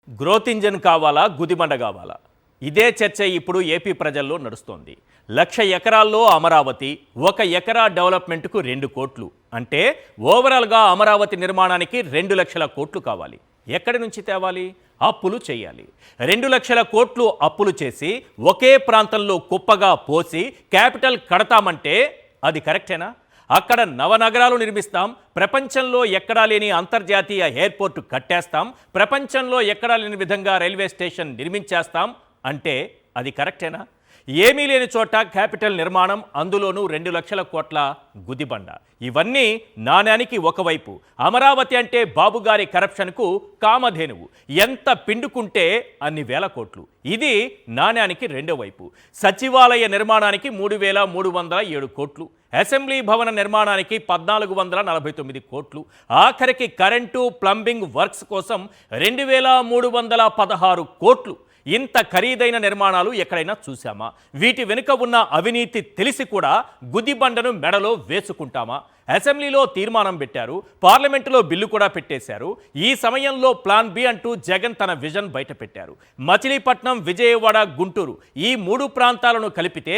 Growth engine కావాలా గుదిబండ కావాలా ఇదే చర్చ ఇప్పుడు ఏపీ ప్రజల్లో నడుస్తోంది. 1,00,000 ఎకరాల్లో అమరావతి, 1 ఎకరా డెవలప్మెంట్కు 2 కోట్లు అంటే ఓవరాల్గా అమరావతి నిర్మాణానికి 2 లక్షల కోట్లు కావాలి. ఎక్కడి నుంచి తేవాలి? అప్పులు చేయాలి. 2 లక్షల కోట్లు అప్పులు చేసి ఒకే ప్రాంతంలో కుప్పగా పోసి క్యాపిటల్ కడతామంటే అది కరెక్టేనా? అక్కడ నవనగరాలు నిర్మిస్తాం, ప్రపంచంలో ఎక్కడా లేని అంతర్జాతీయ ఎయిర్పోర్ట్ కట్టేస్తాం, ప్రపంచంలో ఎక్కడా లేని విధంగా రైల్వే స్టేషన్ నిర్మించేస్తాం అంటే అది కరెక్టేనా? ఏమీ లేని చోట క్యాపిటల్ నిర్మాణం, అందులోనూ 2 లక్షల కోట్ల గుదిబండ. ఇవన్నీ నాణ్యానికి ఒకవైపు. అమరావతి అంటే బాబుగారి కరప్షన్కు కామధేనువు. ఎంత పిండుకుంటే అన్ని వేల కోట్లు. ఇది నాణ్యానికి రెండో వైపు. సచివాలయ నిర్మాణానికి 3,307 కోట్లు, అసెంబ్లీ భవన నిర్మాణానికి 1,449 కోట్లు, ఆఖరికి కరెంటు ప్లంబింగ్ వర్క్స్ కోసం 2,316 కోట్లు. ఇంత ఖరీదైన నిర్మాణాలు ఎక్కడైనా చూసామా? వీటి వెనుక ఉన్న అవినీతి తెలిసి కూడా గుదిబండను మెడలో వేసుకుంటామా? అసెంబ్లీలో తీర్మానం పెట్టారు, పార్లమెంటులో బిల్లు కూడా పెట్టేశారు. ఈ సమయంలో ప్లాన్ బి అంటూ జగన్ తన విజన్ బయట పెట్టారు. మచిలీపట్నం, విజయవాడ, గుంటూరు ఈ 3 ప్రాంతాలను కలిపితే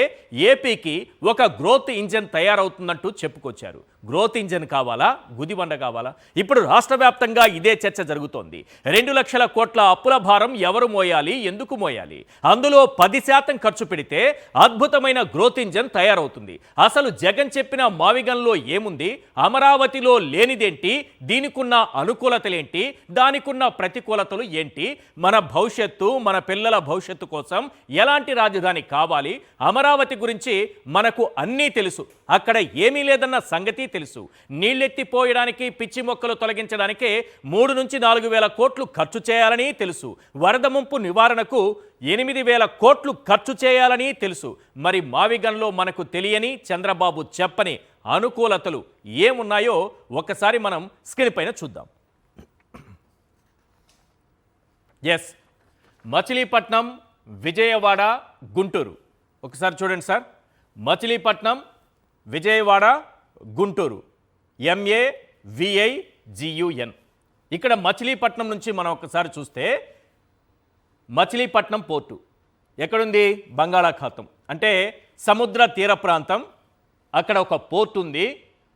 ఏపీకి ఒక గ్రోత్ ఇంజన్ తయారవుతుందంటూ చెప్పుకొచ్చారు. గ్రోత్ ఇంజన్ కావాలా గుదిబండ కావాలా? ఇప్పుడు రాష్ట్ర వ్యాప్తంగా ఇదే చర్చ జరుగుతోంది. 2 లక్షల కోట్ల అప్పుల భారం ఎవరు మోయాలి, ఎందుకు మోయాలి? అందులో 10% ఖర్చు పెడితే అద్భుతమైన గ్రోత్ ఇంజన్ తయారవుతుంది. అసలు జగన్ చెప్పిన మావిగన్లో ఏముంది? అమరావతిలో లేనిదేంటి? దీనికున్న అనుకూలతలేంటి? దానికున్న ప్రతికూలతలు ఏంటి? మన భవిష్యత్తు, మన పిల్లల భవిష్యత్తు కోసం ఎలాంటి రాజధాని కావాలి? అమరావతి గురించి మనకు అన్నీ తెలుసు, అక్కడ ఏమీ లేదన్న సంగతి తెలుసు. నీళ్ళెత్తిపోయడానికి, పిచ్చి మొక్కలు తొలగించడానికే 3 నుంచి 4 వేల కోట్లు ఖర్చు చేయాలని తెలుసు. వరద ముంపు నివారణకు 8,000 కోట్లు ఖర్చు చేయాలని తెలుసు. మరి మావిగన్లో మనకు తెలియని, చంద్రబాబు చెప్పని అనుకూలతలు ఏమున్నాయో ఒకసారి మనం స్క్రీన్ పైన చూద్దాం. ఎస్, మచిలీపట్నం, విజయవాడ, గుంటూరు ఒకసారి చూడండి సార్. మచిలీపట్నం, విజయవాడ, గుంటూరు, MAVIGUN. ఇక్కడ మచిలీపట్నం నుంచి మనం ఒకసారి చూస్తే మచిలీపట్నం పోర్టు ఎక్కడుంది? బంగాళాఖాతం అంటే సముద్ర తీర ప్రాంతం. అక్కడ ఒక పోర్టు ఉంది.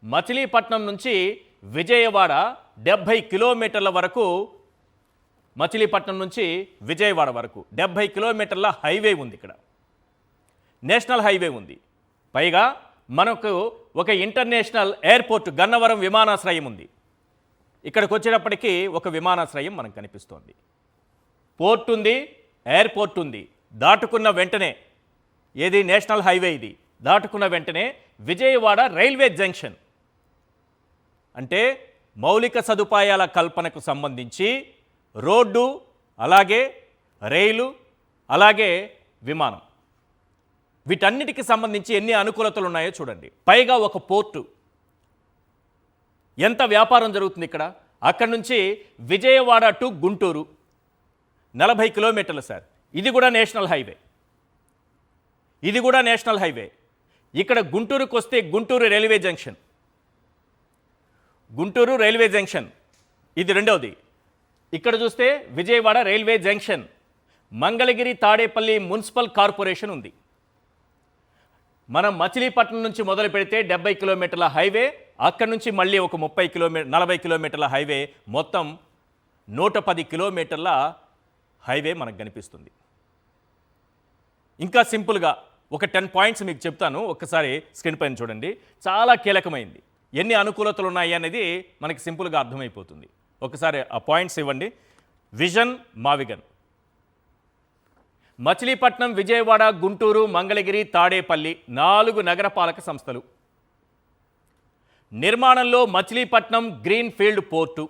మచిలీపట్నం నుంచి విజయవాడ 70 కిలోమీటర్ల వరకు, మచిలీపట్నం నుంచి విజయవాడ వరకు 70 కిలోమీటర్ల హైవే ఉంది. ఇక్కడ నేషనల్ హైవే ఉంది. పైగా మనకు ఒక ఇంటర్నేషనల్ ఎయిర్పోర్ట్, గన్నవరం విమానాశ్రయం ఉంది. ఇక్కడికి వచ్చేటప్పటికీ ఒక విమానాశ్రయం మనకు కనిపిస్తోంది. పోర్ట్ ఉంది, ఎయిర్పోర్ట్ ఉంది. దాటుకున్న వెంటనే, ఏది నేషనల్ హైవే, ఇది దాటుకున్న వెంటనే విజయవాడ రైల్వే జంక్షన్. అంటే మౌలిక సదుపాయాల కల్పనకు సంబంధించి రోడ్డు, అలాగే రైలు, అలాగే విమానం, వీటన్నిటికి సంబంధించి ఎన్ని అనుకూలతలు ఉన్నాయో చూడండి. పైగా ఒక పోర్టు, ఎంత వ్యాపారం జరుగుతుంది ఇక్కడ. అక్కడి నుంచి విజయవాడ టు గుంటూరు 40 కిలోమీటర్లు సార్. ఇది కూడా నేషనల్ హైవే, ఇది కూడా నేషనల్ హైవే. ఇక్కడ గుంటూరుకు వస్తే Guntur railway junction, Guntur railway junction ఇది రెండవది. ఇక్కడ చూస్తే Vijayawada railway junction. Mangalagiri, Tadepalli municipal corporation ఉంది. మనం మచిలీపట్నం నుంచి మొదలు పెడితే 70 కిలోమీటర్ల హైవే, అక్కడి నుంచి మళ్ళీ ఒక 40 కిలోమీటర్ల హైవే, మొత్తం 110 కిలోమీటర్ల హైవే మనకు కనిపిస్తుంది. ఇంకా సింపుల్గా ఒక 10 పాయింట్స్ మీకు చెప్తాను, ఒక్కసారి స్క్రీన్ పైన చూడండి. చాలా కీలకమైంది. ఎన్ని అనుకూలతలు ఉన్నాయి అనేది మనకి సింపుల్గా అర్థమైపోతుంది. ఒకసారి ఆ పాయింట్స్ ఇవ్వండి. విజన్ మావిగన్. మచిలీపట్నం, విజయవాడ, గుంటూరు, మంగళగిరి, తాడేపల్లి 4 నగరపాలక సంస్థలు. నిర్మాణంలో మచిలీపట్నం గ్రీన్ ఫీల్డ్ పోర్టు.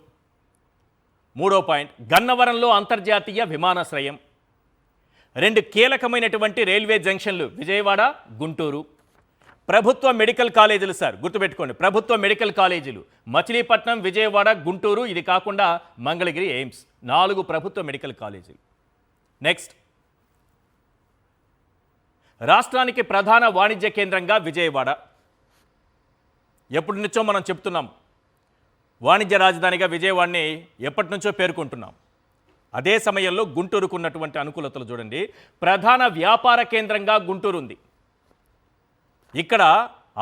3వ పాయింట్, గన్నవరంలో అంతర్జాతీయ విమానాశ్రయం. 2 కీలకమైనటువంటి రైల్వే జంక్షన్లు విజయవాడ, గుంటూరు. ప్రభుత్వ మెడికల్ కాలేజీలు సార్, గుర్తుపెట్టుకోండి, ప్రభుత్వ మెడికల్ కాలేజీలు మచిలీపట్నం, విజయవాడ, గుంటూరు. ఇది కాకుండా మంగళగిరి ఎయిమ్స్. 4 ప్రభుత్వ మెడికల్ కాలేజీలు. నెక్స్ట్, రాష్ట్రానికి ప్రధాన వాణిజ్య కేంద్రంగా విజయవాడ. ఎప్పటి నుంచో మనం చెప్తున్నాం, వాణిజ్య రాజధానిగా విజయవాడని ఎప్పటి నుంచో పేర్కొంటున్నాం. అదే సమయంలో గుంటూరుకున్నటువంటి అనుకూలతలు చూడండి. ప్రధాన వ్యాపార కేంద్రంగా గుంటూరు ఉంది. ఇక్కడ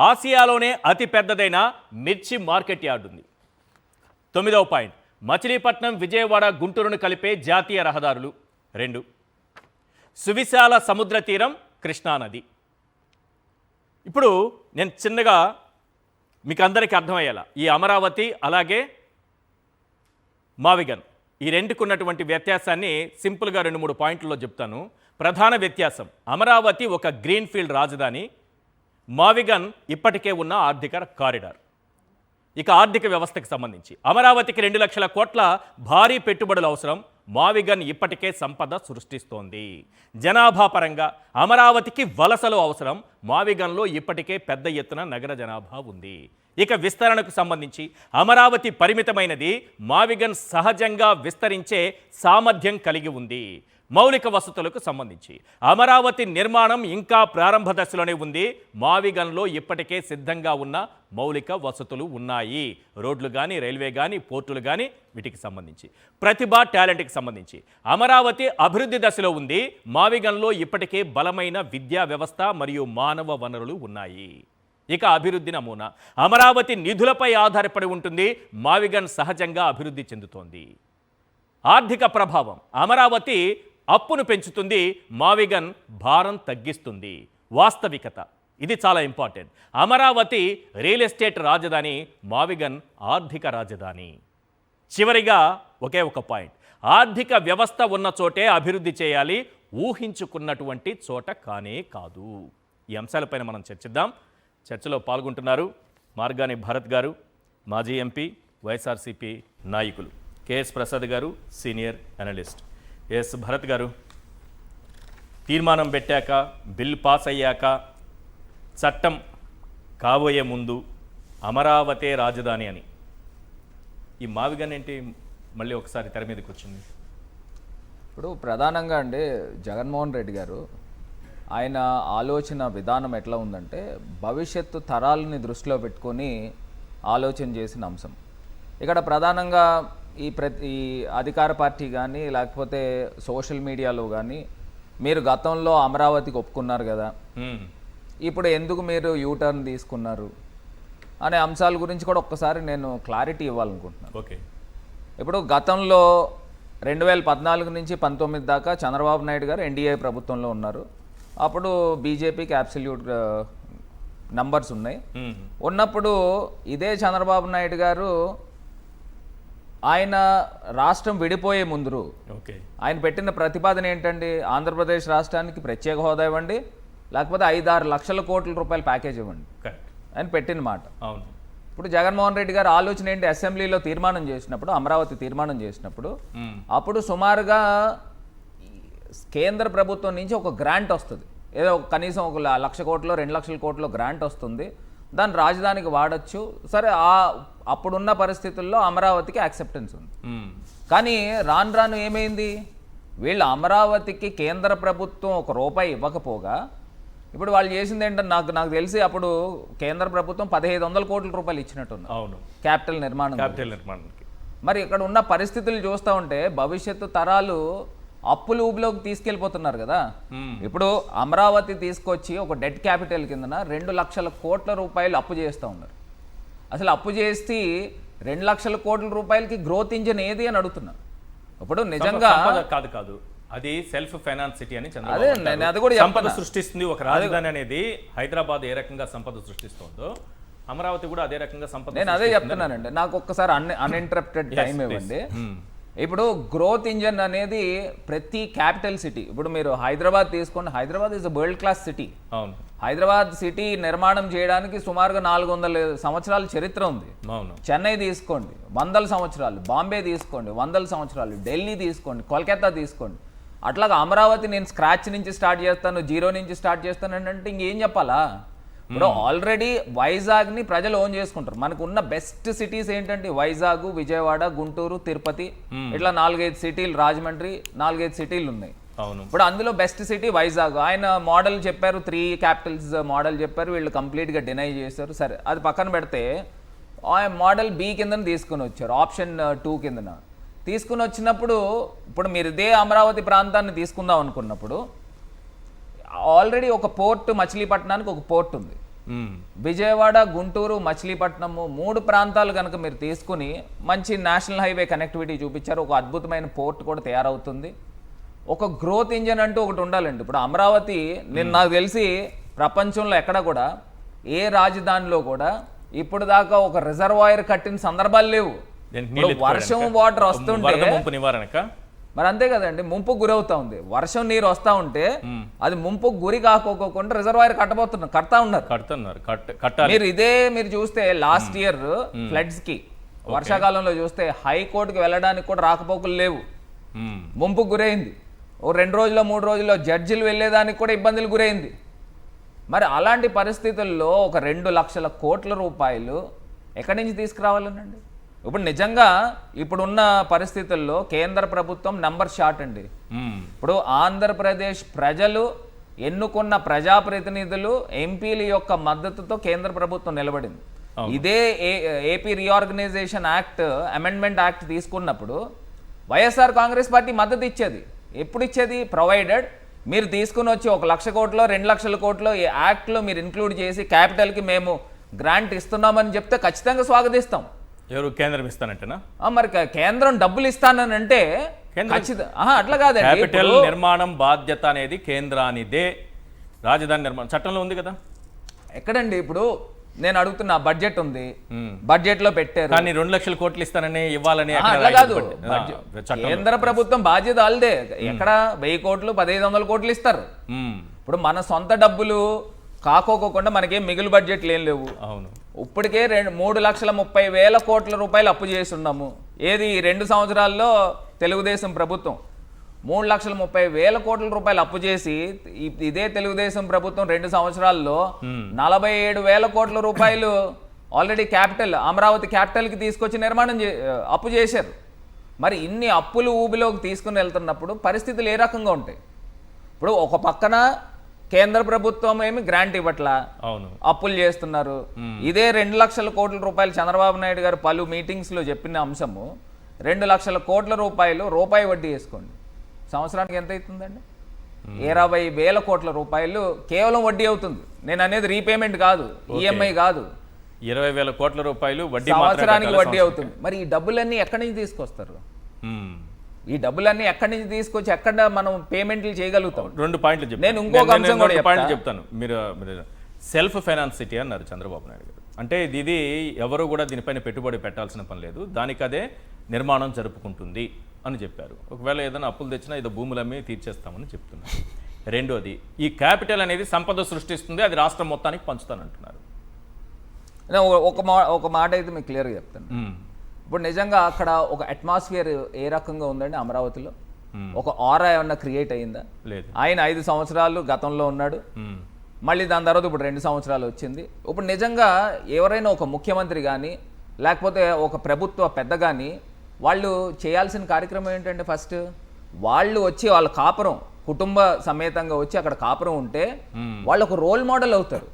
ఆసియాలోనే అతి పెద్దదైన మిర్చి మార్కెట్ యార్డ్ ఉంది. 9వ పాయింట్, మచిలీపట్నం విజయవాడ గుంటూరును కలిపే జాతీయ రహదారులు 2. సువిశాల సముద్ర తీరం కృష్ణానది. ఇప్పుడు నేను చిన్నగా మీకు అందరికీ అర్థమయ్యేలా ఈ అమరావతి అలాగే మావిగన్ ఈ రెండుకున్నటువంటి వ్యత్యాసాన్ని సింపుల్గా 2-3 పాయింట్లలో చెప్తాను. ప్రధాన వ్యత్యాసం, అమరావతి ఒక గ్రీన్ఫీల్డ్ రాజధాని, మావిగన్ ఇప్పటికే ఉన్న ఆర్థిక కారిడార్. ఇక ఆర్థిక వ్యవస్థకు సంబంధించి అమరావతికి 2 లక్షల కోట్ల భారీ పెట్టుబడులు అవసరం, మావిగన్ ఇప్పటికే సంపద సృష్టిస్తోంది. జనాభా పరంగా అమరావతికి వలసలు అవసరం, మావిగన్లో ఇప్పటికే పెద్ద ఎత్తున నగర జనాభా ఉంది. ఇక విస్తరణకు సంబంధించి అమరావతి పరిమితమైనది, మావిగన్ సహజంగా విస్తరించే సామర్థ్యం కలిగి ఉంది. మౌలిక వసతులకు సంబంధించి అమరావతి నిర్మాణం ఇంకా ప్రారంభ దశలోనే ఉంది, మావిగన్లో ఇప్పటికే సిద్ధంగా ఉన్న మౌలిక వసతులు ఉన్నాయి. రోడ్లు కానీ, రైల్వే కానీ, పోర్టులు కానీ, వీటికి సంబంధించి ప్రతిభ టాలెంట్కి సంబంధించి అమరావతి అభివృద్ధి దశలో ఉంది, మావిగన్లో ఇప్పటికే బలమైన విద్యా వ్యవస్థ మరియు మానవ వనరులు ఉన్నాయి. ఇక అభివృద్ధి నమూనా అమరావతి నిధులపై ఆధారపడి ఉంటుంది, మావిగన్ సహజంగా అభివృద్ధి చెందుతోంది. ఆర్థిక ప్రభావం అమరావతి అప్పును పెంచుతుంది, మావిగన్ భారం తగ్గిస్తుంది. వాస్తవికత ఇది చాలా ఇంపార్టెంట్, అమరావతి రియల్ ఎస్టేట్ రాజధాని, మావిగన్ ఆర్థిక రాజధాని. చివరిగా ఒకే ఒక పాయింట్, ఆర్థిక వ్యవస్థ ఉన్న చోటే అభివృద్ధి చేయాలి, ఊహించుకున్నటువంటి చోట కానే కాదు. ఈ అంశాలపైన మనం చర్చిద్దాం. చర్చలో పాల్గొంటున్నారు మార్గాని భరత్ గారు, మాజీ ఎంపీ, వైఎస్ఆర్సీపీ నాయకులు, కేఎస్ ప్రసాద్ గారు, సీనియర్ అనలిస్ట్. ఎస్ భరత్ గారు, తీర్మానం పెట్టాక, బిల్ పాస్ అయ్యాక, చట్టం కాబోయే ముందు అమరావతే రాజధాని అని, ఈ మావిగన్ ఏంటి మళ్ళీ ఒకసారి తెర మీదకి వచ్చింది? ఇప్పుడు ప్రధానంగా అండి జగన్మోహన్ రెడ్డి గారు ఆయన ఆలోచన విధానం ఎట్లా ఉందంటే భవిష్యత్తు తరాలని దృష్టిలో పెట్టుకొని ఆలోచన చేసిన అంశం. ఇక్కడ ప్రధానంగా ఈ అధికార పార్టీ కానీ లేకపోతే సోషల్ మీడియాలో కానీ మీరు గతంలో అమరావతికి ఒప్పుకున్నారు కదా, ఇప్పుడు ఎందుకు మీరు యూటర్న్ తీసుకున్నారు అనే అంశాల గురించి కూడా ఒక్కసారి నేను క్లారిటీ ఇవ్వాలనుకుంటున్నాను. ఓకే, ఇప్పుడు గతంలో 2014 నుంచి 19 దాకా చంద్రబాబు నాయుడు గారు ఎన్డీఏ ప్రభుత్వంలో ఉన్నారు. అప్పుడు బీజేపీకి అబ్సల్యూట్ నంబర్స్ ఉన్నాయి. ఉన్నప్పుడు ఇదే చంద్రబాబు నాయుడు గారు ఆయన రాష్ట్రం విడిపోయే ముందు ఆయన పెట్టిన ప్రతిపాదన ఏంటండి, ఆంధ్రప్రదేశ్ రాష్ట్రానికి ప్రత్యేక హోదా ఇవ్వండి, లేకపోతే 5-6 లక్షల కోట్ల రూపాయల ప్యాకేజ్ ఇవ్వండి అని పెట్టిన మాట. ఇప్పుడు జగన్మోహన్ రెడ్డి గారు ఆలోచన ఏంటి, అసెంబ్లీలో తీర్మానం చేసినప్పుడు, అమరావతి తీర్మానం చేసినప్పుడు అప్పుడు సుమారుగా కేంద్ర ప్రభుత్వం నుంచి ఒక గ్రాంట్ వస్తుంది, ఏదో కనీసం 1 లక్ష కోట్లో 2 లక్షల కోట్లో గ్రాంట్ వస్తుంది, దాన్ని రాజధానికి వాడచ్చు. సరే, అప్పుడున్న పరిస్థితుల్లో అమరావతికి యాక్సెప్టెన్స్ ఉంది. కానీ రాను ఏమైంది, వీళ్ళు అమరావతికి కేంద్ర ప్రభుత్వం ₹1 ఇవ్వకపోగా ఇప్పుడు వాళ్ళు చేసింది ఏంటంటే నాకు తెలిసి అప్పుడు కేంద్ర ప్రభుత్వం 1500 కోట్ల రూపాయలు ఇచ్చినట్టుంది. అవును, క్యాపిటల్ నిర్మాణానికి. మరి ఇక్కడ ఉన్న పరిస్థితులు చూస్తూ ఉంటే భవిష్యత్తు తరాలు అప్పులు ఊబిలోకి తీసుకెళ్ళిపోతున్నారు కదా. ఇప్పుడు అమరావతి తీసుకొచ్చి ఒక డెట్ క్యాపిటల్ కిందన 2 లక్షల కోట్ల రూపాయలు అప్పు చేస్తూ ఉన్నారు. అసలు అప్పు చేసి 2 లక్షల కోట్ల రూపాయలకి గ్రోత్ ఇంజిన్ ఏది అని అడుగుతున్నారు. ఇప్పుడు నిజంగా కాదు అది సెల్ఫ్ ఫైనాన్స్ సిటీ అని అది కూడా సంపద సృష్టిస్తుంది. ఒక రాజధాని అనేది హైదరాబాద్ ఏ రకంగా సంపద సృష్టిస్తుందో అమరావతి కూడా అదే రకంగా సంపద. నేను అదే చెప్తున్నానండి, నాకు ఒక్కసారి అన్ఇంటరప్టెడ్ టైం ఇవ్వండి. ఇప్పుడు గ్రోత్ ఇంజన్ అనేది ప్రతి క్యాపిటల్ సిటీ, ఇప్పుడు మీరు హైదరాబాద్ తీసుకోండి, Hyderabad is a world class city. Hyderabad city నిర్మాణం చేయడానికి సుమారుగా 400 సంవత్సరాల చరిత్ర ఉంది. చెన్నై తీసుకోండి 100 సంవత్సరాలు, బాంబే తీసుకోండి 100 సంవత్సరాలు, ఢిల్లీ తీసుకోండి, కోల్కతా తీసుకోండి. అట్లాగా అమరావతి నేను స్క్రాచ్ నుంచి స్టార్ట్ చేస్తాను, 0 నుంచి స్టార్ట్ చేస్తాను అంటే ఇంకేం చెప్పాలా? ఇప్పుడు ఆల్రెడీ వైజాగ్ని ప్రజలు ఓన్ చేసుకుంటారు. మనకు ఉన్న బెస్ట్ సిటీస్ ఏంటంటే వైజాగ్, విజయవాడ, గుంటూరు, తిరుపతి, ఇట్లా 4-5 సిటీలు, రాజమండ్రి 4-5 సిటీలు ఉన్నాయి. ఇప్పుడు అందులో బెస్ట్ సిటీ వైజాగ్. ఆయన మోడల్ చెప్పారు, 3 క్యాపిటల్స్ మోడల్ చెప్పారు, వీళ్ళు కంప్లీట్గా డినై చేశారు. సరే, అది పక్కన పెడితే మోడల్ బి కింద తీసుకుని వచ్చారు, ఆప్షన్ 2 కిందన. తీసుకుని వచ్చినప్పుడు ఇప్పుడు మీరు ఇదే అమరావతి ప్రాంతాన్ని తీసుకుందాం అనుకున్నప్పుడు ఆల్రెడీ ఒక పోర్ట్, మచిలీపట్నానికి ఒక పోర్ట్ ఉంది. విజయవాడ, గుంటూరు, మచిలీపట్నము 3 ప్రాంతాలు కనుక మీరు తీసుకుని మంచి నేషనల్ హైవే కనెక్టివిటీ చూపించారు. ఒక అద్భుతమైన పోర్ట్ కూడా తయారవుతుంది. ఒక గ్రోత్ ఇంజన్ అంటూ ఒకటి ఉండాలండి. ఇప్పుడు అమరావతి నేను నాకు తెలిసి ప్రపంచంలో ఎక్కడ కూడా ఏ రాజధానిలో కూడా ఇప్పుడు దాకా ఒక రిజర్వాయర్ కట్టిన సందర్భాలు లేవు. వర్షం వాటర్ వస్తుంటే మరి అంతే కదండి, ముంపుకు గురవుతా ఉంది. వర్షం నీరు వస్తా ఉంటే అది ముంపుకు గురి కాకోకుండా రిజర్వాయర్ కడతా ఉన్నారు. మీరు చూస్తే లాస్ట్ ఇయర్ ఫ్లడ్స్ కి వర్షాకాలంలో చూస్తే హైకోర్టుకి వెళ్ళడానికి కూడా రాకపోకలు లేవు, ముంపుకు గురైంది. ఓ 2 రోజుల్లో 3 రోజుల్లో జడ్జిలు వెళ్ళేదానికి కూడా ఇబ్బందులు గురైంది. మరి అలాంటి పరిస్థితుల్లో ఒక 2 లక్షల కోట్ల రూపాయలు ఎక్కడి నుంచి తీసుకురావాలనండి? ఇప్పుడు నిజంగా ఇప్పుడున్న పరిస్థితుల్లో కేంద్ర ప్రభుత్వం నంబర్ షార్ట్ అండి. ఇప్పుడు ఆంధ్రప్రదేశ్ ప్రజలు ఎన్నుకున్న ప్రజాప్రతినిధులు, ఎంపీల యొక్క మద్దతుతో కేంద్ర ప్రభుత్వం నిలబడింది. ఇదే AP reorganisation act, amendment act తీసుకున్నప్పుడు వైఎస్ఆర్ కాంగ్రెస్ పార్టీ మద్దతు ఇచ్చేది. ఎప్పుడు ఇచ్చేది? ప్రొవైడెడ్ మీరు తీసుకుని వచ్చి 1 లక్ష కోట్లో 2 లక్షల కోట్లో ఈ యాక్ట్లో మీరు ఇంక్లూడ్ చేసి క్యాపిటల్కి మేము గ్రాంట్ ఇస్తున్నామని చెప్తే ఖచ్చితంగా స్వాగతిస్తాం. ఎవరు? కేంద్రం ఇస్తానంటేనా? మరి కేంద్రం డబ్బులు ఇస్తానంటే అట్లా కాదండి. క్యాపిటల్ నిర్మాణం బాధ్యత అనేది కేంద్రానిదే. రాజధాని నిర్మాణం చట్టంలో ఉంది కదా. ఎక్కడండి? ఇప్పుడు నేను అడుగుతున్నా, బడ్జెట్ ఉంది, బడ్జెట్ లో పెట్టారు కానీ 2 లక్షల కోట్లు ఇస్తానని ఇవ్వాలని అట్లా కాదు. కేంద్ర ప్రభుత్వం బాధ్యత వాళ్ళదే. ఎక్కడ 1000 కోట్లు 1500 కోట్లు ఇస్తారు. ఇప్పుడు మన సొంత డబ్బులు కాకోకుండా మనకేం మిగులు బడ్జెట్లు ఏం లేవు. అవును, ఇప్పటికే 3,30,000 కోట్ల రూపాయలు అప్పు చేస్తున్నాము. ఏది 2 సంవత్సరాల్లో తెలుగుదేశం ప్రభుత్వం 3,30,000 కోట్ల రూపాయలు అప్పు చేసి ఇదే తెలుగుదేశం ప్రభుత్వం 2 సంవత్సరాల్లో 47,000 కోట్ల రూపాయలు ఆల్రెడీ క్యాపిటల్, అమరావతి క్యాపిటల్కి తీసుకొచ్చి అప్పు చేశారు. మరి ఇన్ని అప్పులు ఊబిలోకి తీసుకుని వెళ్తున్నప్పుడు పరిస్థితులు ఏ రకంగా ఉంటాయి? ఇప్పుడు ఒక పక్కన కేంద్ర ప్రభుత్వం ఏమి గ్రాంట్ ఇవ్వట్లా, అప్పులు చేస్తున్నారు. ఇదే 2 లక్షల కోట్ల రూపాయలు చంద్రబాబు నాయుడు గారు పలు మీటింగ్స్ లో చెప్పిన అంశము 2 లక్షల కోట్ల రూపాయలు రూపాయి వడ్డీ వేసుకోండి, సంవత్సరానికి ఎంత అవుతుందండి? 20,000 కోట్ల రూపాయలు కేవలం వడ్డీ అవుతుంది. నేను అనేది రీపేమెంట్ కాదు, ఈఎంఐ కాదు, 20,000 కోట్ల రూపాయలు వడ్డీ సంవత్సరానికి వడ్డీ అవుతుంది. మరి ఈ డబ్బులన్నీ ఎక్కడి నుంచి తీసుకొస్తారు? ఈ డబ్బులన్నీ ఎక్కడి నుంచి తీసుకొచ్చి ఎక్కడ మనం పేమెంట్లు చేయగలుగుతాం? 2 పాయింట్లు చెప్తాను. నేను ఇంకొక అంశం కూడా చెప్తాను. మీరు సెల్ఫ్ ఫైనాన్స్ సిటీ అన్నారు చంద్రబాబు నాయుడు గారు. అంటే ఇది ఎవరు కూడా దీనిపైన పెట్టుబడి పెట్టాల్సిన పని లేదు, దానికి అదే నిర్మాణం జరుపుకుంటుంది అని చెప్పారు. ఒకవేళ ఏదైనా అప్పులు తెచ్చినా ఏదో భూములమ్మి తీర్చేస్తామని చెప్తున్నారు. రెండోది, ఈ క్యాపిటల్ అనేది సంపద సృష్టిస్తుంది, అది రాష్ట్రం మొత్తానికి పంచుతానంటున్నారు. ఒక మాట అయితే మీకు క్లియర్గా చెప్తాను. ఇప్పుడు నిజంగా అక్కడ ఒక అట్మాస్ఫియర్ ఏ రకంగా ఉందండి అమరావతిలో? ఒక ఆరా ఏమన్నా క్రియేట్ అయ్యిందా? లేదు. ఆయన 5 సంవత్సరాలు గతంలో ఉన్నాడు, మళ్ళీ దాని తర్వాత ఇప్పుడు 2 సంవత్సరాలు వచ్చింది. ఇప్పుడు నిజంగా ఎవరైనా ఒక ముఖ్యమంత్రి కానీ లేకపోతే ఒక ప్రభుత్వ పెద్ద కానీ వాళ్ళు చేయాల్సిన కార్యక్రమం ఏంటంటే, ఫస్ట్ వాళ్ళు వచ్చి వాళ్ళ కాపురం కుటుంబ సమేతంగా వచ్చి అక్కడ కాపురం ఉంటే వాళ్ళు ఒక రోల్ మోడల్ అవుతారు.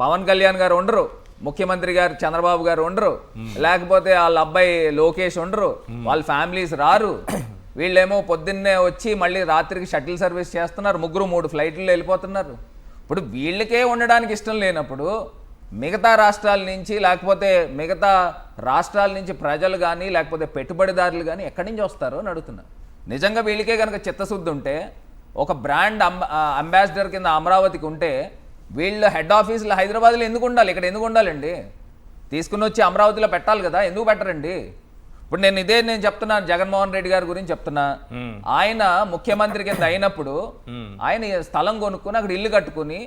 పవన్ కళ్యాణ్ గారు ఉండరు, ముఖ్యమంత్రి గారు చంద్రబాబు గారు ఉండరు, లేకపోతే వాళ్ళ అబ్బాయి లోకేష్ ఉండరు, వాళ్ళ ఫ్యామిలీస్ రారు. వీళ్ళేమో పొద్దున్నే వచ్చి మళ్ళీ రాత్రికి షటిల్ సర్వీస్ చేస్తున్నారు, 3 ఫ్లైట్లు వెళ్ళిపోతున్నారు. ఇప్పుడు వీళ్ళకే ఉండడానికి ఇష్టం లేనప్పుడు మిగతా రాష్ట్రాల నుంచి లేకపోతే మిగతా రాష్ట్రాల నుంచి ప్రజలు కానీ లేకపోతే పెట్టుబడిదారులు కానీ ఎక్కడి నుంచి వస్తారో అని అడుగుతున్నారు. నిజంగా వీళ్ళకే కనుక చిత్తశుద్ధి ఉంటే ఒక బ్రాండ్ అంబాసిడర్ కింద అమరావతికి ఉంటే వీళ్ళు హెడ్ ఆఫీసులు హైదరాబాద్లో ఎందుకు ఉండాలి? ఇక్కడ ఎందుకు ఉండాలండి? తీసుకుని వచ్చి అమరావతిలో పెట్టాలి కదా, ఎందుకు పెట్టరండి? ఇప్పుడు నేను చెప్తున్నా, జగన్మోహన్ రెడ్డి గారి గురించి చెప్తున్నా. ఆయన ముఖ్యమంత్రి కింద అయినప్పుడు ఆయన స్థలం కొనుక్కుని అక్కడ ఇల్లు కట్టుకుని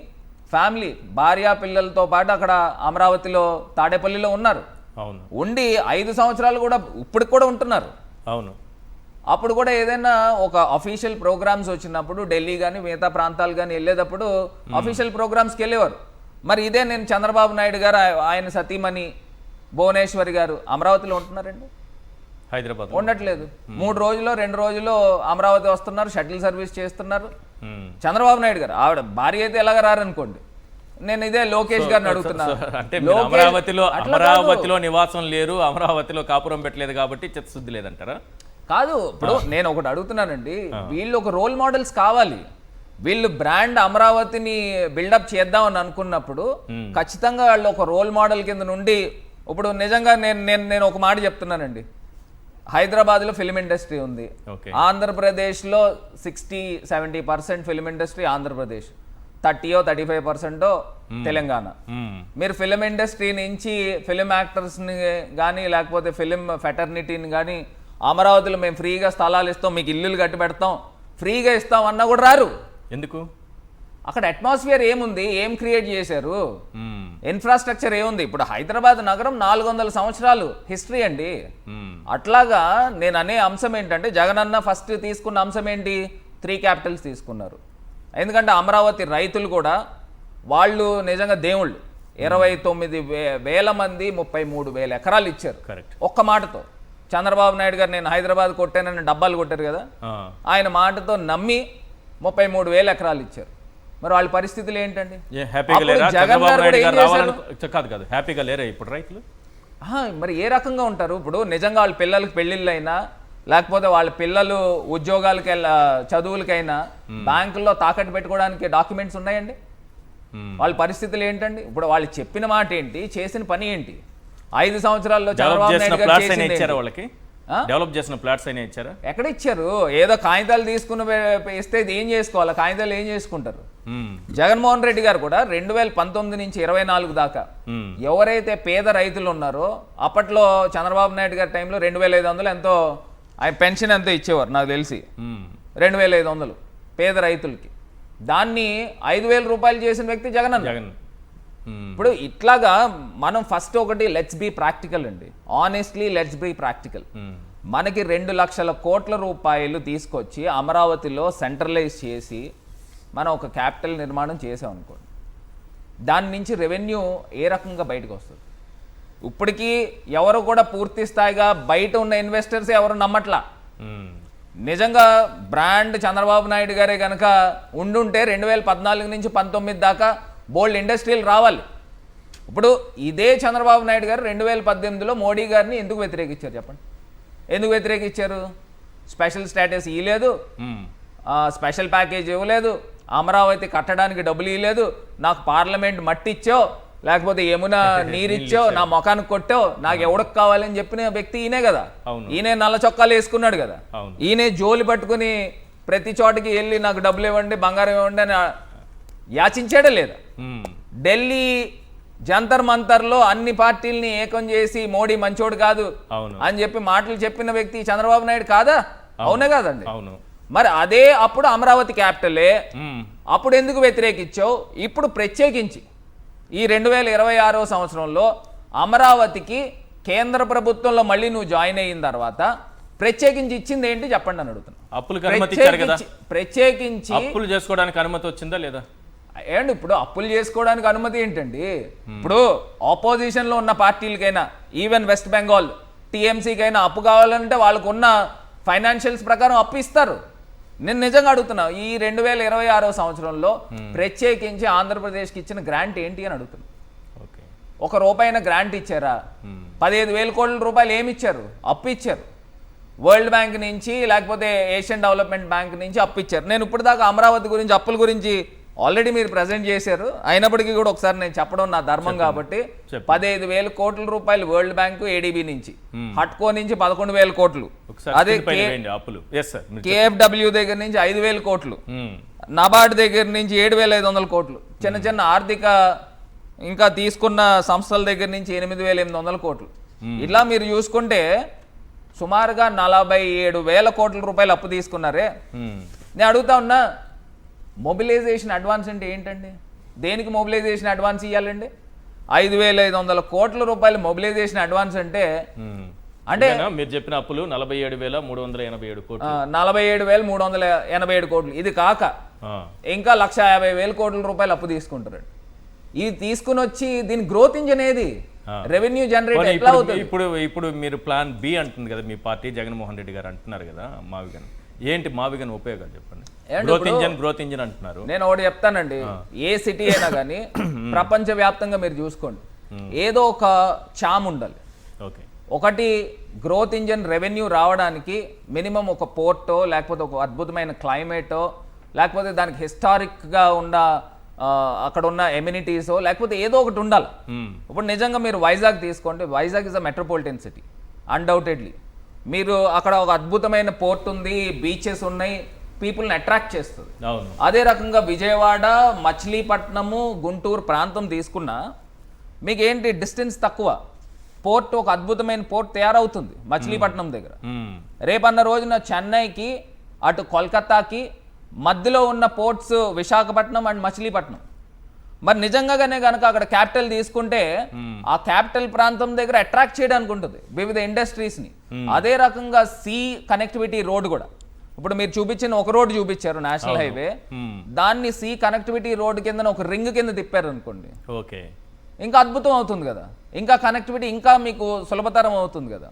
ఫ్యామిలీ భార్య పిల్లలతో పాటు అక్కడ అమరావతిలో తాడేపల్లిలో ఉన్నారు. ఉండి 5 సంవత్సరాలు కూడా ఇప్పటికి కూడా ఉంటున్నారు. అవును. అప్పుడు కూడా ఏదైనా ఒక అఫీషియల్ ప్రోగ్రామ్స్ వచ్చినప్పుడు ఢిల్లీ కానీ మిగతా ప్రాంతాలు కానీ వెళ్ళేటప్పుడు అఫీషియల్ ప్రోగ్రామ్స్కి వెళ్ళేవారు. మరి ఇదే నేను చంద్రబాబు నాయుడు గారు ఆయన సతీమణి భువనేశ్వరి గారు అమరావతిలో ఉంటున్నారండి? హైదరాబాద్ ఉండట్లేదు. 3 రోజులు 2 రోజులు అమరావతి వస్తున్నారు, షటిల్ సర్వీస్ చేస్తున్నారు. చంద్రబాబు నాయుడు గారు ఆవిడ భార్య అయితే ఎలాగ రారనుకోండి, నేను ఇదే లోకేష్ గారిని అడుగుతున్నా. అంటే మీరు అమరావతిలో నివాసం లేరు, అమరావతిలో కాపురం పెట్టలేదు కాబట్టి చిత్తశుద్ధి లేదంటారా? కాదు, ఇప్పుడు నేను ఒకటి అడుగుతున్నానండి, వీళ్ళు ఒక రోల్ మోడల్స్ కావాలి. వీళ్ళు బ్రాండ్ అమరావతిని బిల్డప్ చేద్దామని అనుకున్నప్పుడు ఖచ్చితంగా వాళ్ళు ఒక రోల్ మోడల్ కింద నుండి, ఇప్పుడు నిజంగా నేను ఒక మాట చెప్తున్నానండి, హైదరాబాద్లో ఫిలిం ఇండస్ట్రీ ఉంది, ఆంధ్రప్రదేశ్లో 60-70% ఫిలిం ఇండస్ట్రీ ఆంధ్రప్రదేశ్, 30-35% తెలంగాణ. మీరు ఫిలిం ఇండస్ట్రీ నుంచి ఫిలిం యాక్టర్స్ని కానీ లేకపోతే ఫిలిం ఫెటర్నిటీని కానీ అమరావతిలో మేము ఫ్రీగా స్థలాలు ఇస్తాం, మీకు ఇల్లులు కట్టి పెడతాం, ఫ్రీగా ఇస్తాం అన్నా కూడా రారు. ఎందుకు? అక్కడ అట్మాస్ఫియర్ ఏముంది, ఏం క్రియేట్ చేశారు, ఇన్ఫ్రాస్ట్రక్చర్ ఏముంది? ఇప్పుడు హైదరాబాద్ నగరం 400 సంవత్సరాలు హిస్టరీ అండి. అట్లాగా నేను అనే అంశం ఏంటంటే, జగనన్న ఫస్ట్ తీసుకున్న అంశం ఏంటి, 3 క్యాపిటల్స్ తీసుకున్నారు. ఎందుకంటే అమరావతి రైతులు కూడా వాళ్ళు నిజంగా దేవుళ్ళు, 29,000 మంది 33,000 ఎకరాలు ఇచ్చారు ఒక్క మాటతో. చంద్రబాబు నాయుడు గారు నేను హైదరాబాద్ కొట్టానని డబ్బాలు కొట్టారు కదా, ఆయన మాటతో నమ్మి 33,000 ఎకరాలు ఇచ్చారు. మరి వాళ్ళ పరిస్థితులు ఏంటండి? జగన్ గారు కూడా ఏం చేశారు? హ్యాపీగా లేరా ఇప్పుడు రైతులు? మరి ఏ రకంగా ఉంటారు? ఇప్పుడు నిజంగా వాళ్ళ పిల్లలకి పెళ్ళిళ్ళైనా లేకపోతే వాళ్ళ పిల్లలు ఉద్యోగాలకి చదువులకైనా బ్యాంకుల్లో తాకట్టు పెట్టుకోవడానికి డాక్యుమెంట్స్ ఉన్నాయండి? వాళ్ళ పరిస్థితులు ఏంటండి? ఇప్పుడు వాళ్ళు చెప్పిన మాట ఏంటి, చేసిన పని ఏంటి? 5 సంవత్సరాల్లో చంద్రబాబు నాయుడు గారు డెవలప్ చేసిన ప్లాట్స్ అయినా ఇచ్చారా? ఎక్కడ ఇచ్చారు? ఏదో కాగితాలు తీసుకుని ఇస్తే ఇది ఏం చేసుకోవాలి, కాగితాలు ఏం చేసుకుంటారు? జగన్మోహన్ రెడ్డి గారు కూడా 2019 నుంచి 24 దాకా ఎవరైతే పేద రైతులు ఉన్నారో, అప్పట్లో చంద్రబాబు నాయుడు గారి టైంలో 2,500 ఎంతో ఆయన పెన్షన్ ఎంతో ఇచ్చేవారు నాకు తెలిసి, 2,500 పేద రైతులకి. దాన్ని 5,000 రూపాయలు చేసిన వ్యక్తి జగన్. ఇప్పుడు ఇట్లాగా మనం ఫస్ట్ ఒకటి లెట్స్ బీ ప్రాక్టికల్ అండి, ఆనెస్ట్లీ లెట్స్ బీ ప్రాక్టికల్. మనకి 2 లక్షల కోట్ల రూపాయలు తీసుకొచ్చి అమరావతిలో సెంట్రలైజ్ చేసి మనం ఒక క్యాపిటల్ నిర్మాణం చేసాం అనుకోండి, దాని నుంచి రెవెన్యూ ఏ రకంగా బయటకు వస్తుంది? ఇప్పటికీ ఎవరు కూడా పూర్తి స్థాయిగా బయట ఉన్న ఇన్వెస్టర్స్ ఎవరు నమ్మట్లా. నిజంగా బ్రాండ్ చంద్రబాబు నాయుడు గారే కనుక ఉండుంటే 2014 నుంచి 19 దాకా బోల్డ్ ఇండస్ట్రీలు రావాలి. ఇప్పుడు ఇదే చంద్రబాబు నాయుడు గారు 2018లో మోడీ గారిని ఎందుకు వ్యతిరేకించారు చెప్పండి? ఎందుకు వ్యతిరేకించారు? స్పెషల్ స్టేటస్ ఇవ్వలేదు, స్పెషల్ ప్యాకేజ్ ఇవ్వలేదు, అమరావతి కట్టడానికి డబ్బులు ఇవ్వలేదు, నాకు పార్లమెంట్ మట్టి ఇచ్చో లేకపోతే యమునా నీరిచ్చో నా ముఖానికి కొట్టో, నాకు ఎవడికి కావాలని చెప్పిన వ్యక్తి ఈయనే కదా. ఈయనే నల్ల చొక్కాలు వేసుకున్నాడు కదా, ఈయనే జోలి పట్టుకుని ప్రతి చోటకి వెళ్ళి నాకు డబ్బులు ఇవ్వండి, బంగారం ఇవ్వండి అని యాచించాడే లేదా? ఢిల్లీ జంతర్ మంతర్లో అన్ని పార్టీల్ని ఏకం చేసి మోడీ మంచోడు కాదు అని చెప్పి మాటలు చెప్పిన వ్యక్తి చంద్రబాబు నాయుడు కాదా? అవునే కాదండి? మరి అదే అప్పుడు అమరావతి క్యాపిటలే, అప్పుడు ఎందుకు వ్యతిరేకించావు? ఇప్పుడు ప్రత్యేకించి ఈ 2026వ సంవత్సరంలో అమరావతికి కేంద్ర ప్రభుత్వంలో మళ్ళీ నువ్వు జాయిన్ అయిన తర్వాత ప్రత్యేకించి ఇచ్చింది ఏంటి చెప్పండి అని అడుగుతున్నా. ప్రత్యేకించి అప్పులు చేసుకోవడానికి అనుమతి వచ్చిందా లేదా? ఏంటి ఇప్పుడు అప్పులు చేసుకోవడానికి అనుమతి ఏంటండి? ఇప్పుడు ఆపోజిషన్లో ఉన్న పార్టీలకైనా ఈవెన్ వెస్ట్ బెంగాల్ టీఎంసీకైనా అప్పు కావాలంటే వాళ్ళకు ఉన్న ఫైనాన్షియల్స్ ప్రకారం అప్పు ఇస్తారు. నేను నిజంగా అడుగుతున్నా, ఈ 2026వ సంవత్సరంలో ప్రత్యేకించి ఆంధ్రప్రదేశ్కి ఇచ్చిన గ్రాంట్ ఏంటి అని అడుగుతున్నా. ₹1 గ్రాంట్ ఇచ్చారా? 15,000 కోట్ల రూపాయలు ఏమి ఇచ్చారు? అప్పు ఇచ్చారు. వరల్డ్ బ్యాంక్ నుంచి లేకపోతే ఏషియన్ డెవలప్మెంట్ బ్యాంక్ నుంచి అప్పు ఇచ్చారు. నేను ఇప్పుడు దాకా అమరావతి గురించి అప్పుల గురించి ఆల్రెడీ మీరు ప్రజెంట్ చేశారు, అయినప్పటికీ కూడా ఒకసారి నేను చెప్పడం నా ధర్మం కాబట్టి 15,000 కోట్ల రూపాయలు వరల్డ్ బ్యాంకు ఏడీబీ నుంచి, హట్కో నుంచి 11,000 కోట్లు, అదే కేఎఫ్డబ్ల్యూ దగ్గర నుంచి 5,000 కోట్లు, నబార్డ్ దగ్గర నుంచి 7,500 కోట్లు, చిన్న చిన్న ఆర్థిక ఇంకా తీసుకున్న సంస్థల దగ్గర నుంచి 8,800 కోట్లు. ఇలా మీరు చూసుకుంటే సుమారుగా 47,000 కోట్ల రూపాయలు అప్పు తీసుకున్నారే. నేను అడుగుతా ఉన్నా, మొబిలైజేషన్ అడ్వాన్స్ అంటే ఏంటండి? దేనికి మొబిలైజేషన్ అడ్వాన్స్ ఇవ్వాలండి? 5,500 కోట్ల రూపాయలు మొబిలైజేషన్ అడ్వాన్స్ అంటే మీరు చెప్పిన అప్పులు 47,387 కోట్లు, 47,387 కోట్లు. ఇది కాక ఇంకా 150,000 కోట్ల రూపాయలు అప్పు తీసుకుంటారు. ఇది తీసుకుని వచ్చి దీని గ్రోత్ ఇంజన్ ఏది? రెవెన్యూ జనరేట్ ఎట్లా అవుతుంది? ఇప్పుడు మీరు ప్లాన్ బి అంటుంది కదా మీ పార్టీ, జగన్మోహన్ రెడ్డి గారు అంటున్నారు కదా మావి గారు, ఏంటి మావిగన్ ఉపయోగాలు చెప్పండి. ఏమండి గ్రోత్ ఇంజిన్ అంటున్నారు. నేను ఒకటి చెప్తానండి, ఏ సిటీ అయినా కానీ ప్రపంచవ్యాప్తంగా మీరు చూసుకోండి, ఏదో ఒక చామ్ ఉండాలి. ఓకే, ఒకటి గ్రోత్ ఇంజన్ రెవెన్యూ రావడానికి మినిమం ఒక పోర్టో, లేకపోతే ఒక అద్భుతమైన క్లైమేటో, లేకపోతే దానికి హిస్టారిక్గా ఉన్న అక్కడ ఉన్న ఎమ్యూనిటీసో, లేకపోతే ఏదో ఒకటి ఉండాలి. ఇప్పుడు నిజంగా మీరు వైజాగ్ తీసుకోండి, Vizag is a metropolitan city undoubtedly. మీరు అక్కడ ఒక అద్భుతమైన పోర్ట్ ఉంది, బీచెస్ ఉన్నాయి, పీపుల్ని అట్రాక్ట్ చేస్తుంది. అదే రకంగా విజయవాడ, మచిలీపట్నము, గుంటూరు ప్రాంతం తీసుకున్నా మీకు ఏంటి డిస్టెన్స్ తక్కువ, పోర్ట్ ఒక అద్భుతమైన పోర్ట్ తయారవుతుంది మచిలీపట్నం దగ్గర. రేపన్న రోజున చెన్నైకి, అటు కోల్కతాకి మధ్యలో ఉన్న పోర్ట్స్ విశాఖపట్నం అండ్ మచిలీపట్నం. మరి నిజంగానే కనుక అక్కడ క్యాపిటల్ తీసుకుంటే ఆ క్యాపిటల్ ప్రాంతం దగ్గర అట్రాక్ట్ చేయడానికి ఉంటుంది వివిధ ఇండస్ట్రీస్ని. అదే రకంగా సీ కనెక్టివిటీ రోడ్ కూడా, ఇప్పుడు మీరు చూపించిన ఒక రోడ్ చూపించారు నేషనల్ హైవే, దాన్ని సీ కనెక్టివిటీ రోడ్ కింద ఒక రింగ్ కింద తిప్పారు అనుకోండి, ఓకే, ఇంకా అద్భుతం అవుతుంది కదా, ఇంకా కనెక్టివిటీ ఇంకా మీకు సులభతరం అవుతుంది కదా.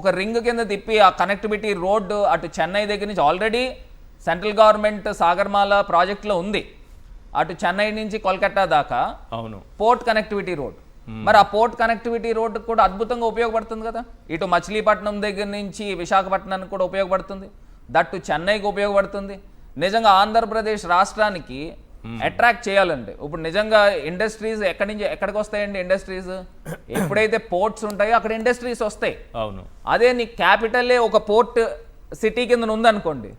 ఒక రింగ్ కింద తిప్పి ఆ కనెక్టివిటీ రోడ్ అటు చెన్నై దగ్గర నుంచి ఆల్రెడీ సెంట్రల్ గవర్నమెంట్ సాగర్మాల ప్రాజెక్ట్లో ఉంది, అటు చెన్నై నుంచి కోల్కతా దాకా అవును పోర్ట్ కనెక్టివిటీ రోడ్. మరి ఆ పోర్ట్ కనెక్టివిటీ రోడ్ కూడా అద్భుతంగా ఉపయోగపడుతుంది కదా, ఇటు మచిలీపట్నం దగ్గర నుంచి విశాఖపట్నానికి కూడా ఉపయోగపడుతుంది, దట్టు చెన్నైకి ఉపయోగపడుతుంది. నిజంగా ఆంధ్రప్రదేశ్ రాష్ట్రానికి అట్రాక్ట్ చేయాలంటే ఇప్పుడు నిజంగా ఇండస్ట్రీస్ ఎక్కడి నుంచి ఎక్కడికి వస్తాయండి? ఇండస్ట్రీస్ ఎప్పుడైతే పోర్ట్స్ ఉంటాయో అక్కడ ఇండస్ట్రీస్ వస్తాయి. అవును, అదే నీ క్యాపిటలే ఒక పోర్ట్ సిటీ కింద ఉందనుకోండి,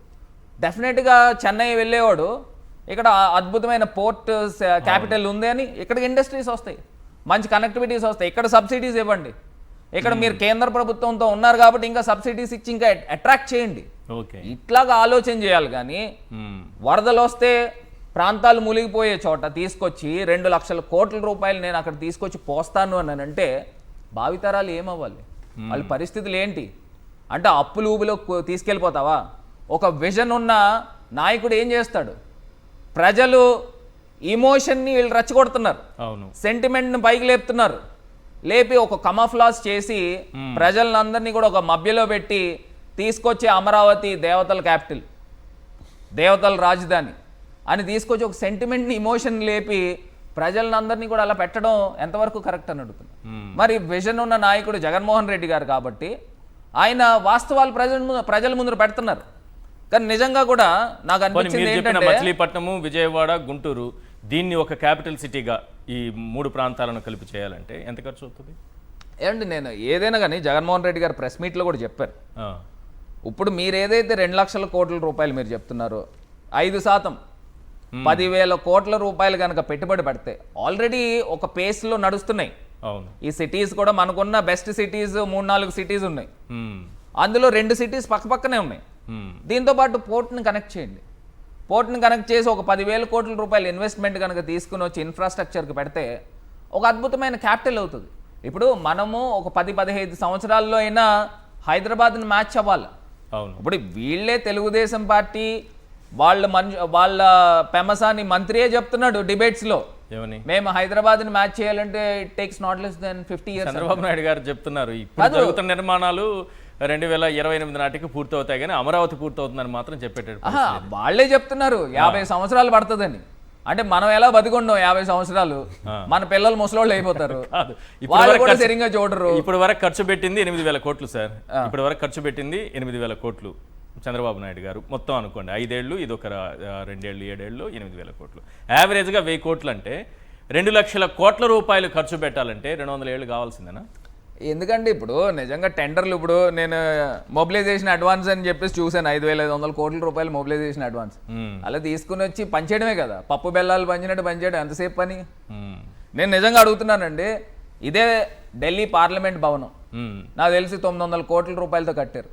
డెఫినెట్గా చెన్నై వెళ్ళేవాడు ఇక్కడ అద్భుతమైన పోర్ట్ క్యాపిటల్ ఉంది అని ఇక్కడికి ఇండస్ట్రీస్ వస్తాయి, మంచి కనెక్టివిటీస్ వస్తాయి. ఇక్కడ సబ్సిడీస్ ఇవ్వండి, ఇక్కడ మీరు కేంద్ర ప్రభుత్వంతో ఉన్నారు కాబట్టి ఇంకా సబ్సిడీస్ ఇచ్చి ఇంకా అట్రాక్ట్ చేయండి. ఇట్లాగా ఆలోచన చేయాలి. కానీ వరదలు వస్తే ప్రాంతాలు మునిగిపోయే చోట తీసుకొచ్చి 2 లక్షల కోట్ల రూపాయలు నేను అక్కడ తీసుకొచ్చి పోస్తాను అని అంటే భావితరాలు ఏమవ్వాలి? వాళ్ళ పరిస్థితులు ఏంటి? అంటే అప్పులు ఊబిలో తీసుకెళ్ళిపోతావా? ఒక విజన్ ఉన్న నాయకుడు ఏం చేస్తాడు? ప్రజలు ఇమోషన్ని వీళ్ళు రెచ్చగొడుతున్నారు, సెంటిమెంట్ని పైకి లేపుతున్నారు, లేపి ఒక కమఫ్లాస్ చేసి ప్రజలందరినీ కూడా ఒక మభ్యలో పెట్టి తీసుకొచ్చి అమరావతి దేవతల క్యాపిటల్, దేవతల రాజధాని అని తీసుకొచ్చి ఒక సెంటిమెంట్ని ఇమోషన్ లేపి ప్రజలందరినీ కూడా అలా పెట్టడం ఎంతవరకు కరెక్ట్ అని అడుగుతుంది. మరి విజన్ ఉన్న నాయకుడు జగన్మోహన్ రెడ్డి గారు కాబట్టి ఆయన వాస్తవాలు ప్రజల ముందు పెడుతున్నారు. కానీ నిజంగా కూడా నాకు అనిపించింది ఏంటంటే మచిలీపట్నము, విజయవాడ, గుంటూరు దీన్ని ఒక క్యాపిటల్ సిటీగా ఈ 3 ప్రాంతాలను కలిపి చేయాలంటే ఎంత ఖర్చు అవుతుంది? ఏమండి, నేను ఏదైనా కానీ జగన్మోహన్ రెడ్డి గారు ప్రెస్ మీట్లో కూడా చెప్పారు. ఇప్పుడు మీరు ఏదైతే 2 లక్షల కోట్ల రూపాయలు మీరు చెప్తున్నారో 5% 10,000 కోట్ల రూపాయలు కనుక పెట్టుబడి పెడితే ఆల్రెడీ ఒక పేస్లో నడుస్తున్నాయి. ఈ సిటీస్ కూడా మనకున్న బెస్ట్ సిటీస్ 3-4 సిటీస్ ఉన్నాయి, అందులో 2 సిటీస్ పక్కపక్కనే ఉన్నాయి. దీంతో పాటు పోర్ట్ని కనెక్ట్ చేయండి, పోర్ట్ని కనెక్ట్ చేసి ఒక 10,000 కోట్ల రూపాయలు ఇన్వెస్ట్మెంట్ కనుక తీసుకుని వచ్చి ఇన్ఫ్రాస్ట్రక్చర్కి పెడితే ఒక అద్భుతమైన క్యాపిటల్ అవుతుంది. ఇప్పుడు మనము ఒక 10-15 సంవత్సరాల్లో అయినా హైదరాబాద్ని మ్యాచ్ అవ్వాలి. ఇప్పుడు వీళ్ళే తెలుగుదేశం పార్టీ వాళ్ళ పెమసాని మంత్రియే చెప్తున్నాడు డిబేట్స్లో, మేము హైదరాబాద్ని మ్యాచ్ చేయాలంటే it takes not less than 50 years. Chandrababu Naidu గారు చెప్తున్నారు ఇప్పుడు జరుగుతున్న నిర్మాణాలు 2028 నాటికి పూర్తవుతాయి, కానీ అమరావతి పూర్తవుతుందని మాత్రం చెప్పేటట్టు వాళ్ళే చెప్తున్నారు 50 సంవత్సరాలు పడుతుందని. అంటే మనం ఎలా బతికొండం 50 సంవత్సరాలు, మన పిల్లలు ముసలోళ్ళు అయిపోతారు, సరిగ్గా చూడరు. ఇప్పటి వరకు ఖర్చు పెట్టింది 8,000 కోట్లు సార్, ఇప్పటి వరకు ఖర్చు పెట్టింది 8,000 కోట్లు చంద్రబాబు నాయుడు గారు మొత్తం అనుకోండి. 5 ఏళ్ళు, ఇది ఒక 2 ఏళ్ళు, 7 ఏళ్ళు, 8,000 కోట్లు. యావరేజ్గా 1000 కోట్లు అంటే 2 లక్షల కోట్ల రూపాయలు ఖర్చు పెట్టాలంటే 200 ఏళ్ళు కావాల్సిందేనా? ఎందుకంటే ఇప్పుడు నిజంగా టెండర్లు, ఇప్పుడు నేను మొబిలైజేషన్ అడ్వాన్స్ అని చెప్పేసి చూశాను, 5,500 కోట్ల రూపాయలు మొబిలైజేషన్ అడ్వాన్స్. అలా తీసుకుని వచ్చి పంచేయడమే కదా, పప్పు బెల్లాలు పంచినట్టు పంచేయడం ఎంతసేపు పని? నేను నిజంగా అడుగుతున్నానండి, ఇదే ఢిల్లీ పార్లమెంట్ భవనం నాకు తెలిసి 900 కోట్ల రూపాయలతో కట్టారు.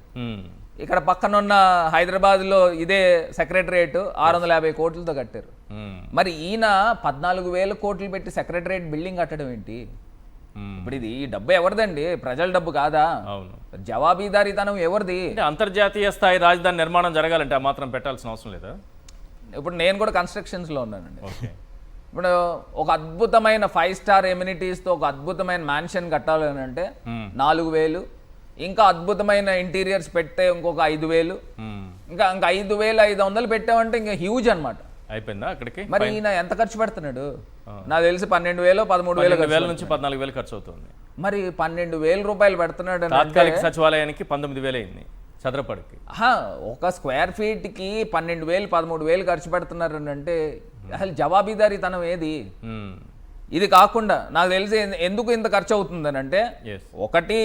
ఇక్కడ పక్కనున్న హైదరాబాద్లో ఇదే సెక్రటరియట్ 650 కోట్లతో కట్టారు. మరి ఈయన 14,000 కోట్లు పెట్టి సెక్రటరియట్ బిల్డింగ్ కట్టడం ఏంటి? ఇప్పుడు ఇది ఈ డబ్బు ఎవరిదండి? ప్రజల డబ్బు కాదా? జవాబీదారీతనం ఎవరిది? అంతర్జాతీయ స్థాయి రాజధాని నిర్మాణం జరగాలంటే ఆ మాత్రం పెట్టాల్సిన అవసరం లేదా? ఇప్పుడు నేను కూడా కన్స్ట్రక్షన్స్లో ఉన్నానండి. ఇప్పుడు ఒక అద్భుతమైన 5-star ఎమ్యూనిటీస్తో ఒక అద్భుతమైన మ్యాన్షన్ కట్టాలని అంటే 4,000, ఇంకా అద్భుతమైన ఇంటీరియర్స్ పెడితే ఇంకొక 5,000, ఇంకా 5,500 పెట్టామంటే ఇంకా హ్యూజ్ అన్నమాట. అయిపోయిందా అక్కడికి? మరి ఈయన ఎంత ఖర్చు పెడుతున్నాడు? నాకు తెలిసి 12,000 13,000 నుంచి 14,000 ఖర్చు అవుతుంది. మరి 12,000 రూపాయలు పెడుతున్నాడు అని తాత్కాలిక సచివాలయానికి 19,000 అయింది చదరపడికి. ఒక స్క్వేర్ ఫీట్కి 12,000 13,000 ఖర్చు పెడుతున్నారు అని అంటే అసలు జవాబుదారీతనం ఏది? ఇది కాకుండా నాకు తెలిసి ఎందుకు ఇంత ఖర్చు అవుతుందని అంటే, ఒకటి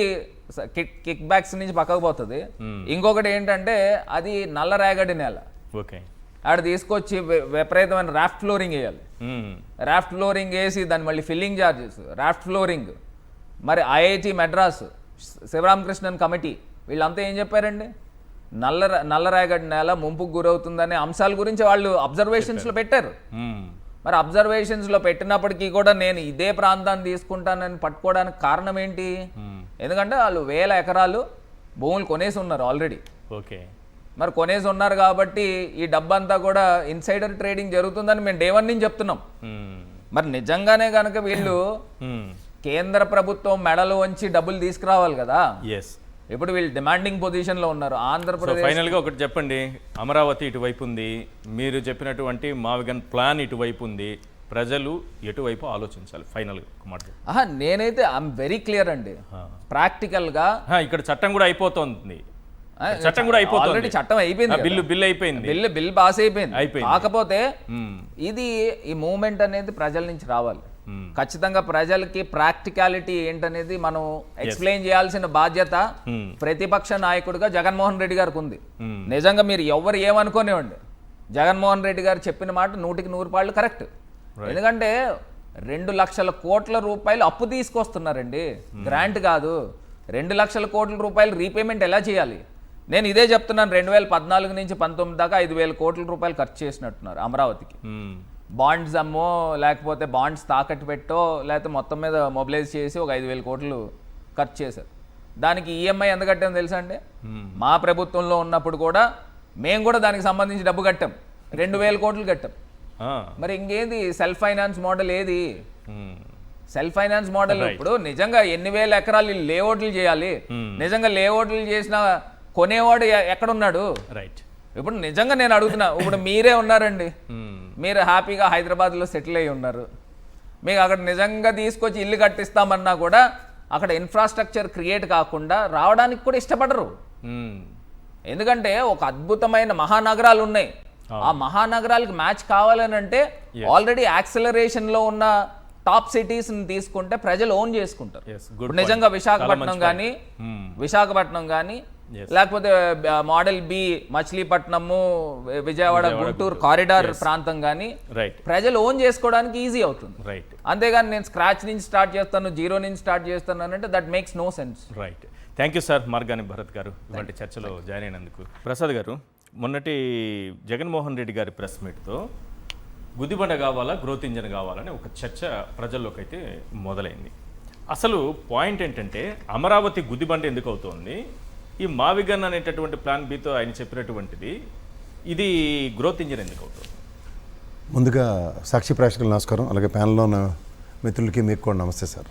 కిక్ బ్యాక్స్ నుంచి పక్కకు పోతుంది, ఇంకొకటి ఏంటంటే అది నల్ల రేగడి నేల. ఓకే, ఆడ తీసుకొచ్చి విపరీతమైన రాఫ్ట్ ఫ్లోరింగ్ వేయాలి. రాఫ్ట్ ఫ్లోరింగ్ వేసి దాన్ని మళ్ళీ ఫిల్లింగ్ ఛార్జెస్, రాఫ్ట్ ఫ్లోరింగ్. మరి ఐఐటి మెడ్రాస్, శివరామకృష్ణన్ కమిటీ వీళ్ళంతా ఏం చెప్పారండి? నల్ల రేగడి నేల ముంపుకు గురవుతుందనే అంశాల గురించి వాళ్ళు అబ్జర్వేషన్స్లో పెట్టారు. మరి అబ్జర్వేషన్స్లో పెట్టినప్పటికీ కూడా నేను ఇదే ప్రాంతాన్ని తీసుకుంటానని పట్టుకోవడానికి కారణం ఏంటి? ఎందుకంటే వాళ్ళు 1000 ఎకరాలు భూములు కొనేసి ఉన్నారు ఆల్రెడీ. ఓకే, మరి కొనేసి ఉన్నారు కాబట్టి ఈ డబ్బంతా కూడా ఇన్సైడర్ ట్రేడింగ్ జరుగుతుందని మేము డే 1 నుంచి చెప్తున్నాం. మరి నిజంగానే కనుక వీళ్ళు కేంద్ర ప్రభుత్వం మెడలు వంచి డబ్బులు తీసుకురావాలి కదా. ఇప్పుడు వీళ్ళు డిమాండింగ్ పొజిషన్లో ఉన్నారు. ఆంధ్రప్రదేశ్ ఫైనల్గా ఒకటి చెప్పండి, అమరావతి ఇటువైపు ఉంది, మీరు చెప్పినటువంటి మావిగన్ ప్లాన్ ఇటువైపు ఉంది, ప్రజలు ఎటువైపు ఆలోచించాలి ఫైనల్గా? నేనైతే ఐఎమ్ వెరీ క్లియర్ అండి. ప్రాక్టికల్గా ఇక్కడ చట్టం కూడా అయిపోతుంది, చట్టం కూడా అయిపోతుంది, ఆల్రెడీ చట్టం అయిపోయింది, బిల్లు అయిపోయింది, బిల్ పాస్ అయిపోయింది. కాకపోతే ఇది ఈ మూవ్మెంట్ అనేది ప్రజల నుంచి రావాలి. ఖచ్చితంగా ప్రజలకి ప్రాక్టికాలిటీ ఏంటనేది మనం ఎక్స్ప్లెయిన్ చేయాల్సిన బాధ్యత ప్రతిపక్ష నాయకుడిగా జగన్మోహన్ రెడ్డి గారికి ఉంది. నిజంగా మీరు ఎవరు ఏమనుకోనివ్వండి, జగన్మోహన్ రెడ్డి గారు చెప్పిన మాట 100% కరెక్ట్. ఎందుకంటే 2 లక్షల కోట్ల రూపాయలు అప్పు తీసుకొస్తున్నారండి, గ్రాంట్ కాదు. 2 లక్షల కోట్ల రూపాయలు రీపేమెంట్ ఎలా చేయాలి? నేను ఇదే చెప్తున్నాను. 2014 నుంచి 19 దాకా 5,000 కోట్ల రూపాయలు ఖర్చు చేసినట్టున్నారు అమరావతికి. బాండ్స్ అమ్మో, లేకపోతే బాండ్స్ తాకట్టు పెట్టో, లేకపోతే మొత్తం మీద మొబిలైజ్ చేసి ఒక 5,000 కోట్లు ఖర్చు చేశారు. దానికి ఈఎంఐ ఎంత కట్టామో తెలుసా అండి? మా ప్రభుత్వంలో ఉన్నప్పుడు కూడా మేము కూడా దానికి సంబంధించి డబ్బు కట్టాం, 2,000 కోట్లు కట్టాం. మరి ఇంకేంది సెల్ఫ్ ఫైనాన్స్ మోడల్? ఏది సెల్ఫ్ ఫైనాన్స్ మోడల్? ఇప్పుడు నిజంగా ఎన్ని వేల ఎకరాలు లేఅవుట్లు చేయాలి, నిజంగా లేఅవుట్లు చేసిన కొనేవాడు ఎక్కడున్నాడు? రైట్. ఇప్పుడు నిజంగా నేను అడుగుతున్నా, ఇప్పుడు మీరే ఉన్నారండి, మీరు హ్యాపీగా హైదరాబాద్లో సెటిల్ అయ్యి ఉన్నారు, మీకు అక్కడ నిజంగా తీసుకొచ్చి ఇల్లు కట్టిస్తామన్నా కూడా అక్కడ ఇన్ఫ్రాస్ట్రక్చర్ క్రియేట్ కాకుండా రావడానికి కూడా ఇష్టపడరు. ఎందుకంటే ఒక అద్భుతమైన మహానగరాలు ఉన్నాయి, ఆ మహానగరాలకు మ్యాచ్ కావాలని అంటే ఆల్రెడీ యాక్సిలరేషన్లో ఉన్న టాప్ సిటీస్ని తీసుకుంటే ప్రజలు ఓన్ చేసుకుంటారు. నిజంగా విశాఖపట్నం కానీ లేకపోతే మోడల్ బి మచిలీపట్నము, విజయవాడ, గుంటూరు కారిడార్ ప్రాంతం కానీ ప్రజలు ఓన్ చేసుకోవడానికి ఈజీ అవుతుంది. అంతేగాని నేను స్క్రాచ్ నుంచి స్టార్ట్ చేస్తాను, జీరో నుంచి స్టార్ట్ చేస్తాను అంటే that makes no sense. Right. Thank you sir, Margani Bharat garu, ఇలాంటి చర్చలో జాయిన్ అయినందుకు. ప్రసాద్ గారు, మొన్నటి జగన్మోహన్ రెడ్డి గారి ప్రెస్ మీట్తో గుదిబండ కావాలా, గ్రోత్ ఇంజన్ కావాలని ఒక చర్చ ప్రజల్లోకి అయితే మొదలైంది. అసలు పాయింట్ ఏంటంటే అమరావతి గుదిబండ ఎందుకు అవుతోంది, ఈ మావిగన్ అనేటటువంటి ప్లాన్ బితో ఆయన చెప్పినటువంటిది ఇది గ్రోత్ ఇంజిన్ ఎందుకు అవుతుంది? ముందుగా సాక్షి ప్రేక్షకులు నమస్కారం, అలాగే ప్యానల్లో ఉన్న మిత్రులకి మీకు కూడా నమస్తే సార్.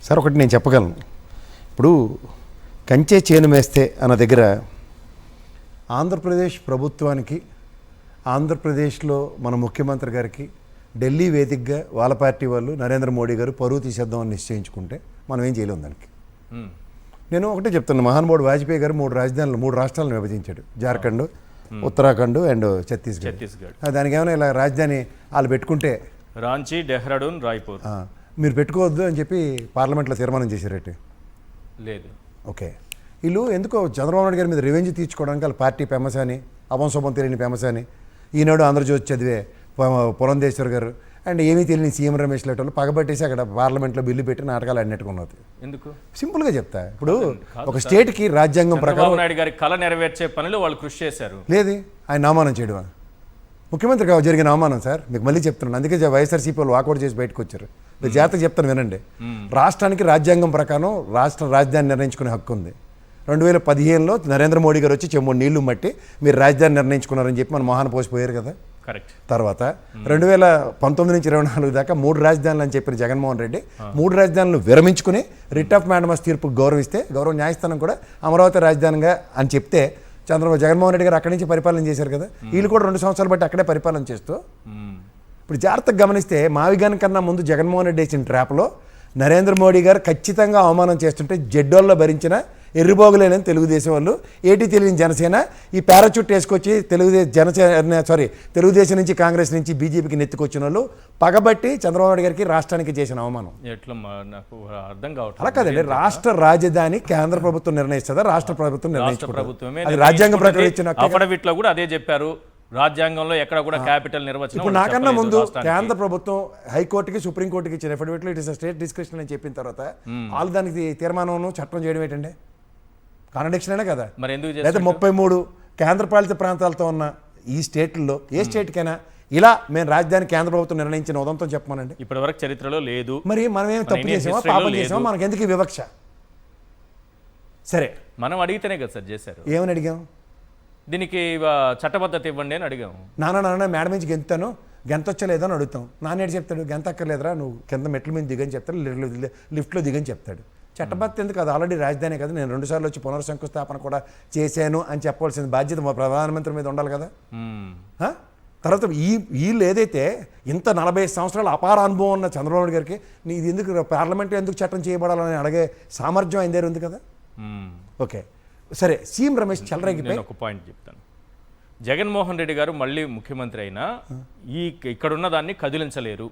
సార్ ఒకటి నేను చెప్పగలను, ఇప్పుడు కంచే చేను మేస్తే అన్న దగ్గర ఆంధ్రప్రదేశ్ ప్రభుత్వానికి, ఆంధ్రప్రదేశ్లో మన ముఖ్యమంత్రి గారికి ఢిల్లీ వేదికగా వాళ్ళ పార్టీ వాళ్ళు నరేంద్ర మోడీ గారు పరువు తీసేద్దామని నిశ్చయించుకుంటే మనం ఏం చేయలేము దానికి. నేను ఒకటే చెప్తాను, మహానుభావుడు వాజ్పేయి గారు 3 రాష్ట్రాలను విభజించాడు, జార్ఖండ్, ఉత్తరాఖండ్ అండ్ ఛత్తీస్గఢ్. దానికి ఏమైనా ఇలా రాజధాని వాళ్ళు పెట్టుకుంటే రాంచీ, డెహ్రాడూన్, రాయ్పూర్ మీరు పెట్టుకోవద్దు అని చెప్పి పార్లమెంట్లో తీర్మానం చేశారట. లేదు. ఓకే, వీళ్ళు ఎందుకో చంద్రబాబు నాయుడు గారి మీద రివెంజ్ తీర్చుకోవడానికి వాళ్ళ పార్టీ ఫేమస్ అని, అవంశోభం తెలియని ఫేమస్ అని, ఈనాడు ఆంధ్రజ్యోతి చదివే పురంధేశ్వర్ గారు అండ్ ఏమీ తెలియని సీఎం రమేష్ లాంటి పగబట్టేసి అక్కడ పార్లమెంట్లో బిల్లు పెట్టి నాటకాలు అన్నట్టుకున్నది. ఎందుకు? సింపుల్గా చెప్తా, ఇప్పుడు ఒక స్టేట్కి రాజ్యాంగం ప్రకారం నాయుడు గారి కళ నెరవేర్చే పనిలో వాళ్ళు కృషి చేశారు. లేదు, ఆయన అవమానం చేయడం ముఖ్యమంత్రి జరిగిన అవమానం సార్. మీకు మళ్ళీ చెప్తున్నాను, అందుకే వైఎస్ఆర్సీపీ వాళ్ళు వాకౌట్ చేసి బయటకు వచ్చారు. మీరు జాగ్రత్తగా చెప్తాను వినండి. రాష్ట్రానికి రాజ్యాంగం ప్రకారం రాష్ట్ర రాజధాని నిర్ణయించుకునే హక్కు ఉంది. 2015లో నరేంద్ర మోడీ గారు వచ్చి చెంబు నీళ్లు మట్టి మీరు రాజధాని నిర్ణయించుకున్నారని చెప్పి మన మొహాన పోసిపోయారు కదా. కరెక్ట్. తర్వాత 2019 నుంచి 24 దాకా 3 రాజధానులు అని చెప్పిన జగన్మోహన్ రెడ్డి 3 రాజధానులు విరమించుకుని రిట్ ఆఫ్ మ్యాండమస్ తీర్పుకు గౌరవిస్తే గౌరవ న్యాయస్థానం కూడా అమరావతి రాజధానిగా అని చెప్తే జగన్మోహన్ రెడ్డి గారు అక్కడి నుంచి పరిపాలన చేశారు కదా, వీళ్ళు కూడా 2 సంవత్సరాలు బట్టి అక్కడే పరిపాలన చేస్తూ. ఇప్పుడు జాగ్రత్తగా గమనిస్తే మావిగాన్ కన్నా ముందు జగన్మోహన్ రెడ్డి వేసిన ట్రాప్లో నరేంద్ర మోడీ గారు ఖచ్చితంగా అవమానం చేస్తుంటే జెడ్డోల్లో భరించిన ఎర్రిబోగులేని తెలుగుదేశం వాళ్ళు, ఏటీ తెలియని జనసేన ఈ పారాచూట్ వేసుకొచ్చి తెలుగుదేశం నుంచి కాంగ్రెస్ నుంచి బీజేపీకి నెత్తుకొచ్చిన వాళ్ళు పగబట్టి చంద్రబాబు నాయుడు గారికి రాష్ట్రానికి చేసిన అవమానం. ఎట్లా నాకు అర్థం కావట్లేదు. అలా కాదండి, రాష్ట్ర రాజధాని కేంద్ర ప్రభుత్వం నిర్ణయిస్తుందా, రాష్ట్ర ప్రభుత్వం ప్రభుత్వమే అది రాజ్యాంగ ప్రకారం ఇచ్చిన అఫిడవిట్లో కూడా అదే చెప్పారు. రాజ్యాంగంలో ఎక్కడ కూడా క్యాపిటల్ నిర్వచనం. ఇప్పుడు నాకన్నా ముందు కేంద్ర ప్రభుత్వం హైకోర్టుకి సుప్రీంకోర్టుకి ఇచ్చిన అఫిడవిట్లో ఇట్ ఇస్ స్టేట్ డిస్క్రిప్షన్ అని చెప్పిన తర్వాత వాళ్ళు దానికి తీర్మానం చట్టం చేయడం ఏంటండి? కాంట్రడిక్షన్ అయినా కదా. మరి ఎందుకు లేదా 33 కేంద్రపాలిత ప్రాంతాలతో ఉన్న ఈ స్టేట్లలో ఏ స్టేట్కైనా ఇలా మేము రాజధాని కేంద్ర ప్రభుత్వం నిర్ణయించిన ఉదంతం చెప్పమనండి. ఇప్పటి వరకు చరిత్రలో లేదు. మరి మనం ఏం తప్పు చేసామా, పాపం చేసామా, మనకి ఎందుకు ఈ వివక్ష? సరే మనం అడిగితేనే కదా సార్ చేశారు. ఏమని అడిగాం? దీనికి చట్టబద్ధత ఇవ్వండి అని అడిగాము. నాన్న మేడం నుంచి గెంతాను, గెంతొచ్చలేదో అని అడుగుతాం. నాన్నేడు చెప్తాడు, గెంత అక్కర్లేదురా, నువ్వు కింద మెట్ల మీద దిగని చెప్తాడు, లిఫ్ట్లో దిగని చెప్తాడు. చట్టబద్ధత ఎందుకు? అది ఆల్రెడీ రాజధాని కదా, నేను 2 సార్లు వచ్చి పునర్శంకుస్థాపన కూడా చేశాను అని చెప్పవలసిన బాధ్యత మా ప్రధానమంత్రి మీద ఉండాలి కదా. తర్వాత వీళ్ళు ఏదైతే ఇంత 45 సంవత్సరాల అపార అనుభవం ఉన్న చంద్రబాబు నాయుడు గారికి ఇది ఎందుకు పార్లమెంట్ ఎందుకు చట్టం చేయబడాలని అడిగే సామర్థ్యం ఆయన దగ్గర ఉంది కదా. ఓకే సరే, సీఎం రమేష్ చెలరేగిపోయి ఒక పాయింట్ చెప్తాను. జగన్మోహన్ రెడ్డి గారు మళ్ళీ ముఖ్యమంత్రి అయినా ఇక్కడున్న దాన్ని కదిలించలేరు,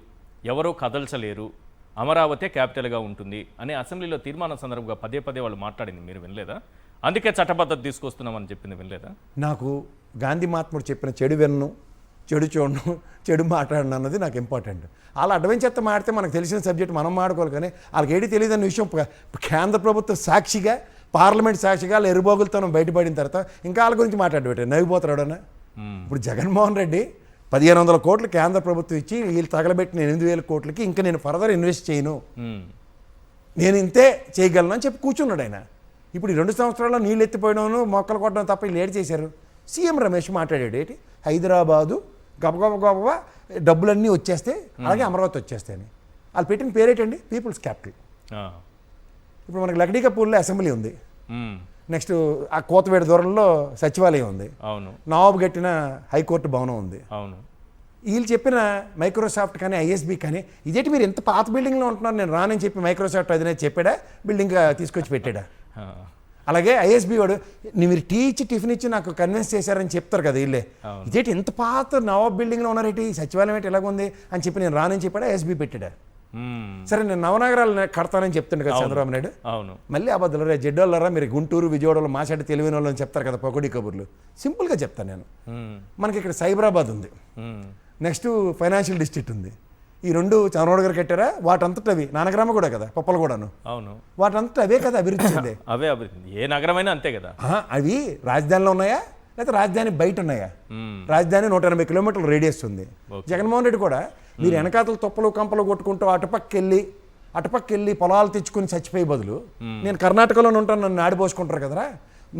ఎవరూ కదల్చలేరు, అమరావతి క్యాపిటల్గా ఉంటుంది అని అసెంబ్లీలో తీర్మానం సందర్భంగా పదే వాళ్ళు మాట్లాడింది మీరు వినలేదా? అందుకే చట్టబద్ధత తీసుకొస్తున్నామని చెప్పింది వినలేదా? నాకు గాంధీ మహాత్ముడు చెప్పిన చెడు విన్ను, చెడు చూడను, చెడు మాట్లాడను అన్నది నాకు ఇంపార్టెంట్. అలా అడ్వెంచర్తో మాడితే మనకు తెలిసిన సబ్జెక్ట్ మనం మాడుకోవాలి, కానీ వాళ్ళకి ఏది తెలియదన్న విషయం కేంద్ర ప్రభుత్వ సాక్షిగా పార్లమెంట్ సాక్షిగా వాళ్ళ ఎరుబోగులతో బయటపడిన తర్వాత ఇంకా వాళ్ళ గురించి మాట్లాడబెట్టారు, నవ్విపోతాడన్నా. ఇప్పుడు జగన్మోహన్ రెడ్డి 1500 కోట్లు కేంద్ర ప్రభుత్వం ఇచ్చి వీళ్ళు తగలబెట్టిన 8000 కోట్లకి ఇంకా నేను ఫర్దర్ ఇన్వెస్ట్ చేయను, నేను ఇంతే చేయగలను అని చెప్పి కూర్చున్నాడు ఆయన. ఇప్పుడు ఈ 2 సంవత్సరాల్లో నీళ్ళు ఎత్తిపోయడం మొక్కలు కొట్టడం తప్ప వీళ్ళు ఏడు చేశారు? సీఎం రమేష్ మాట్లాడాడు ఏంటి, హైదరాబాదు గబగబా డబ్బులన్నీ వచ్చేస్తే అలాగే అమరావతి వచ్చేస్తాయని. వాళ్ళు పెట్టిన పేరేటండి పీపుల్స్ క్యాపిటల్. ఇప్పుడు మనకి లక్డీకపూర్లో అసెంబ్లీ ఉంది, నెక్స్ట్ ఆ కోతవేడు దూరంలో సచివాలయం ఉంది, అవును, నవాబు కట్టిన హైకోర్టు భవనం ఉంది, అవును. వీళ్ళు చెప్పిన మైక్రోసాఫ్ట్ కానీ ఐఎస్బి కానీ ఇదేంటి మీరు ఎంత పాత బిల్డింగ్లో ఉంటున్నారు, నేను రానని చెప్పి మైక్రోసాఫ్ట్ అధినేత చెప్పాడా, బిల్డింగ్ తీసుకొచ్చి పెట్టాడా? అలాగే ఐఎస్బి వాడు మీరు టీ ఇచ్చి టిఫిన్ ఇచ్చి నాకు కన్విన్స్ చేశారని చెప్తారు కదా వీళ్ళే, ఇదేంటి ఎంత పాత నవాబ్ బిల్డింగ్లో ఉన్నారేంటి, సచివాలయం ఏంటి ఎలాగుంది అని చెప్పి నేను రానని చెప్పాడా, ఐఎస్బి పెట్టాడా? సరే నేను నవనగరాలు కడతానని చెప్తుండే కదా చంద్రబాబు నాయుడు, అవును, మళ్ళీ అబద్ధాలు రే జెడ్డోళ్ళరా మీరు గుంటూరు విజయవాడలో మాసాటి తెలివైన వాళ్ళు అని చెప్తారు కదా పకోడీ కబుర్లు. సింపుల్గా చెప్తాను నేను, మనకి ఇక్కడ సైబరాబాద్ ఉంది, నెక్స్ట్ ఫైనాన్షియల్ డిస్ట్రిక్ట్ ఉంది, ఈ 2 చంద్రబాబు గారు కట్టారా, వాటంతట అవి నానగ్రామ కూడా కదా, పప్పలు కూడాను, అవును, వాటంతట అవే కదా అభివృద్ధి చెందే, అవే అభివృద్ధి, ఏ నగరమైనా అంతే కదా. అవి రాజధానిలో ఉన్నాయా లేకపోతే రాజధాని బయట ఉన్నాయా? రాజధాని 180 కిలోమీటర్ల రేడియస్ ఉంది. జగన్మోహన్ రెడ్డి కూడా మీరు వెనకాతలు తొప్పలు కంపలు కొట్టుకుంటూ అటుపక్కెళ్ళి పొలాలు తెచ్చుకుని చచ్చిపోయే బదులు నేను కర్ణాటకలోనే ఉంటాను నన్ను ఆడిపోసుకుంటారు కదరా.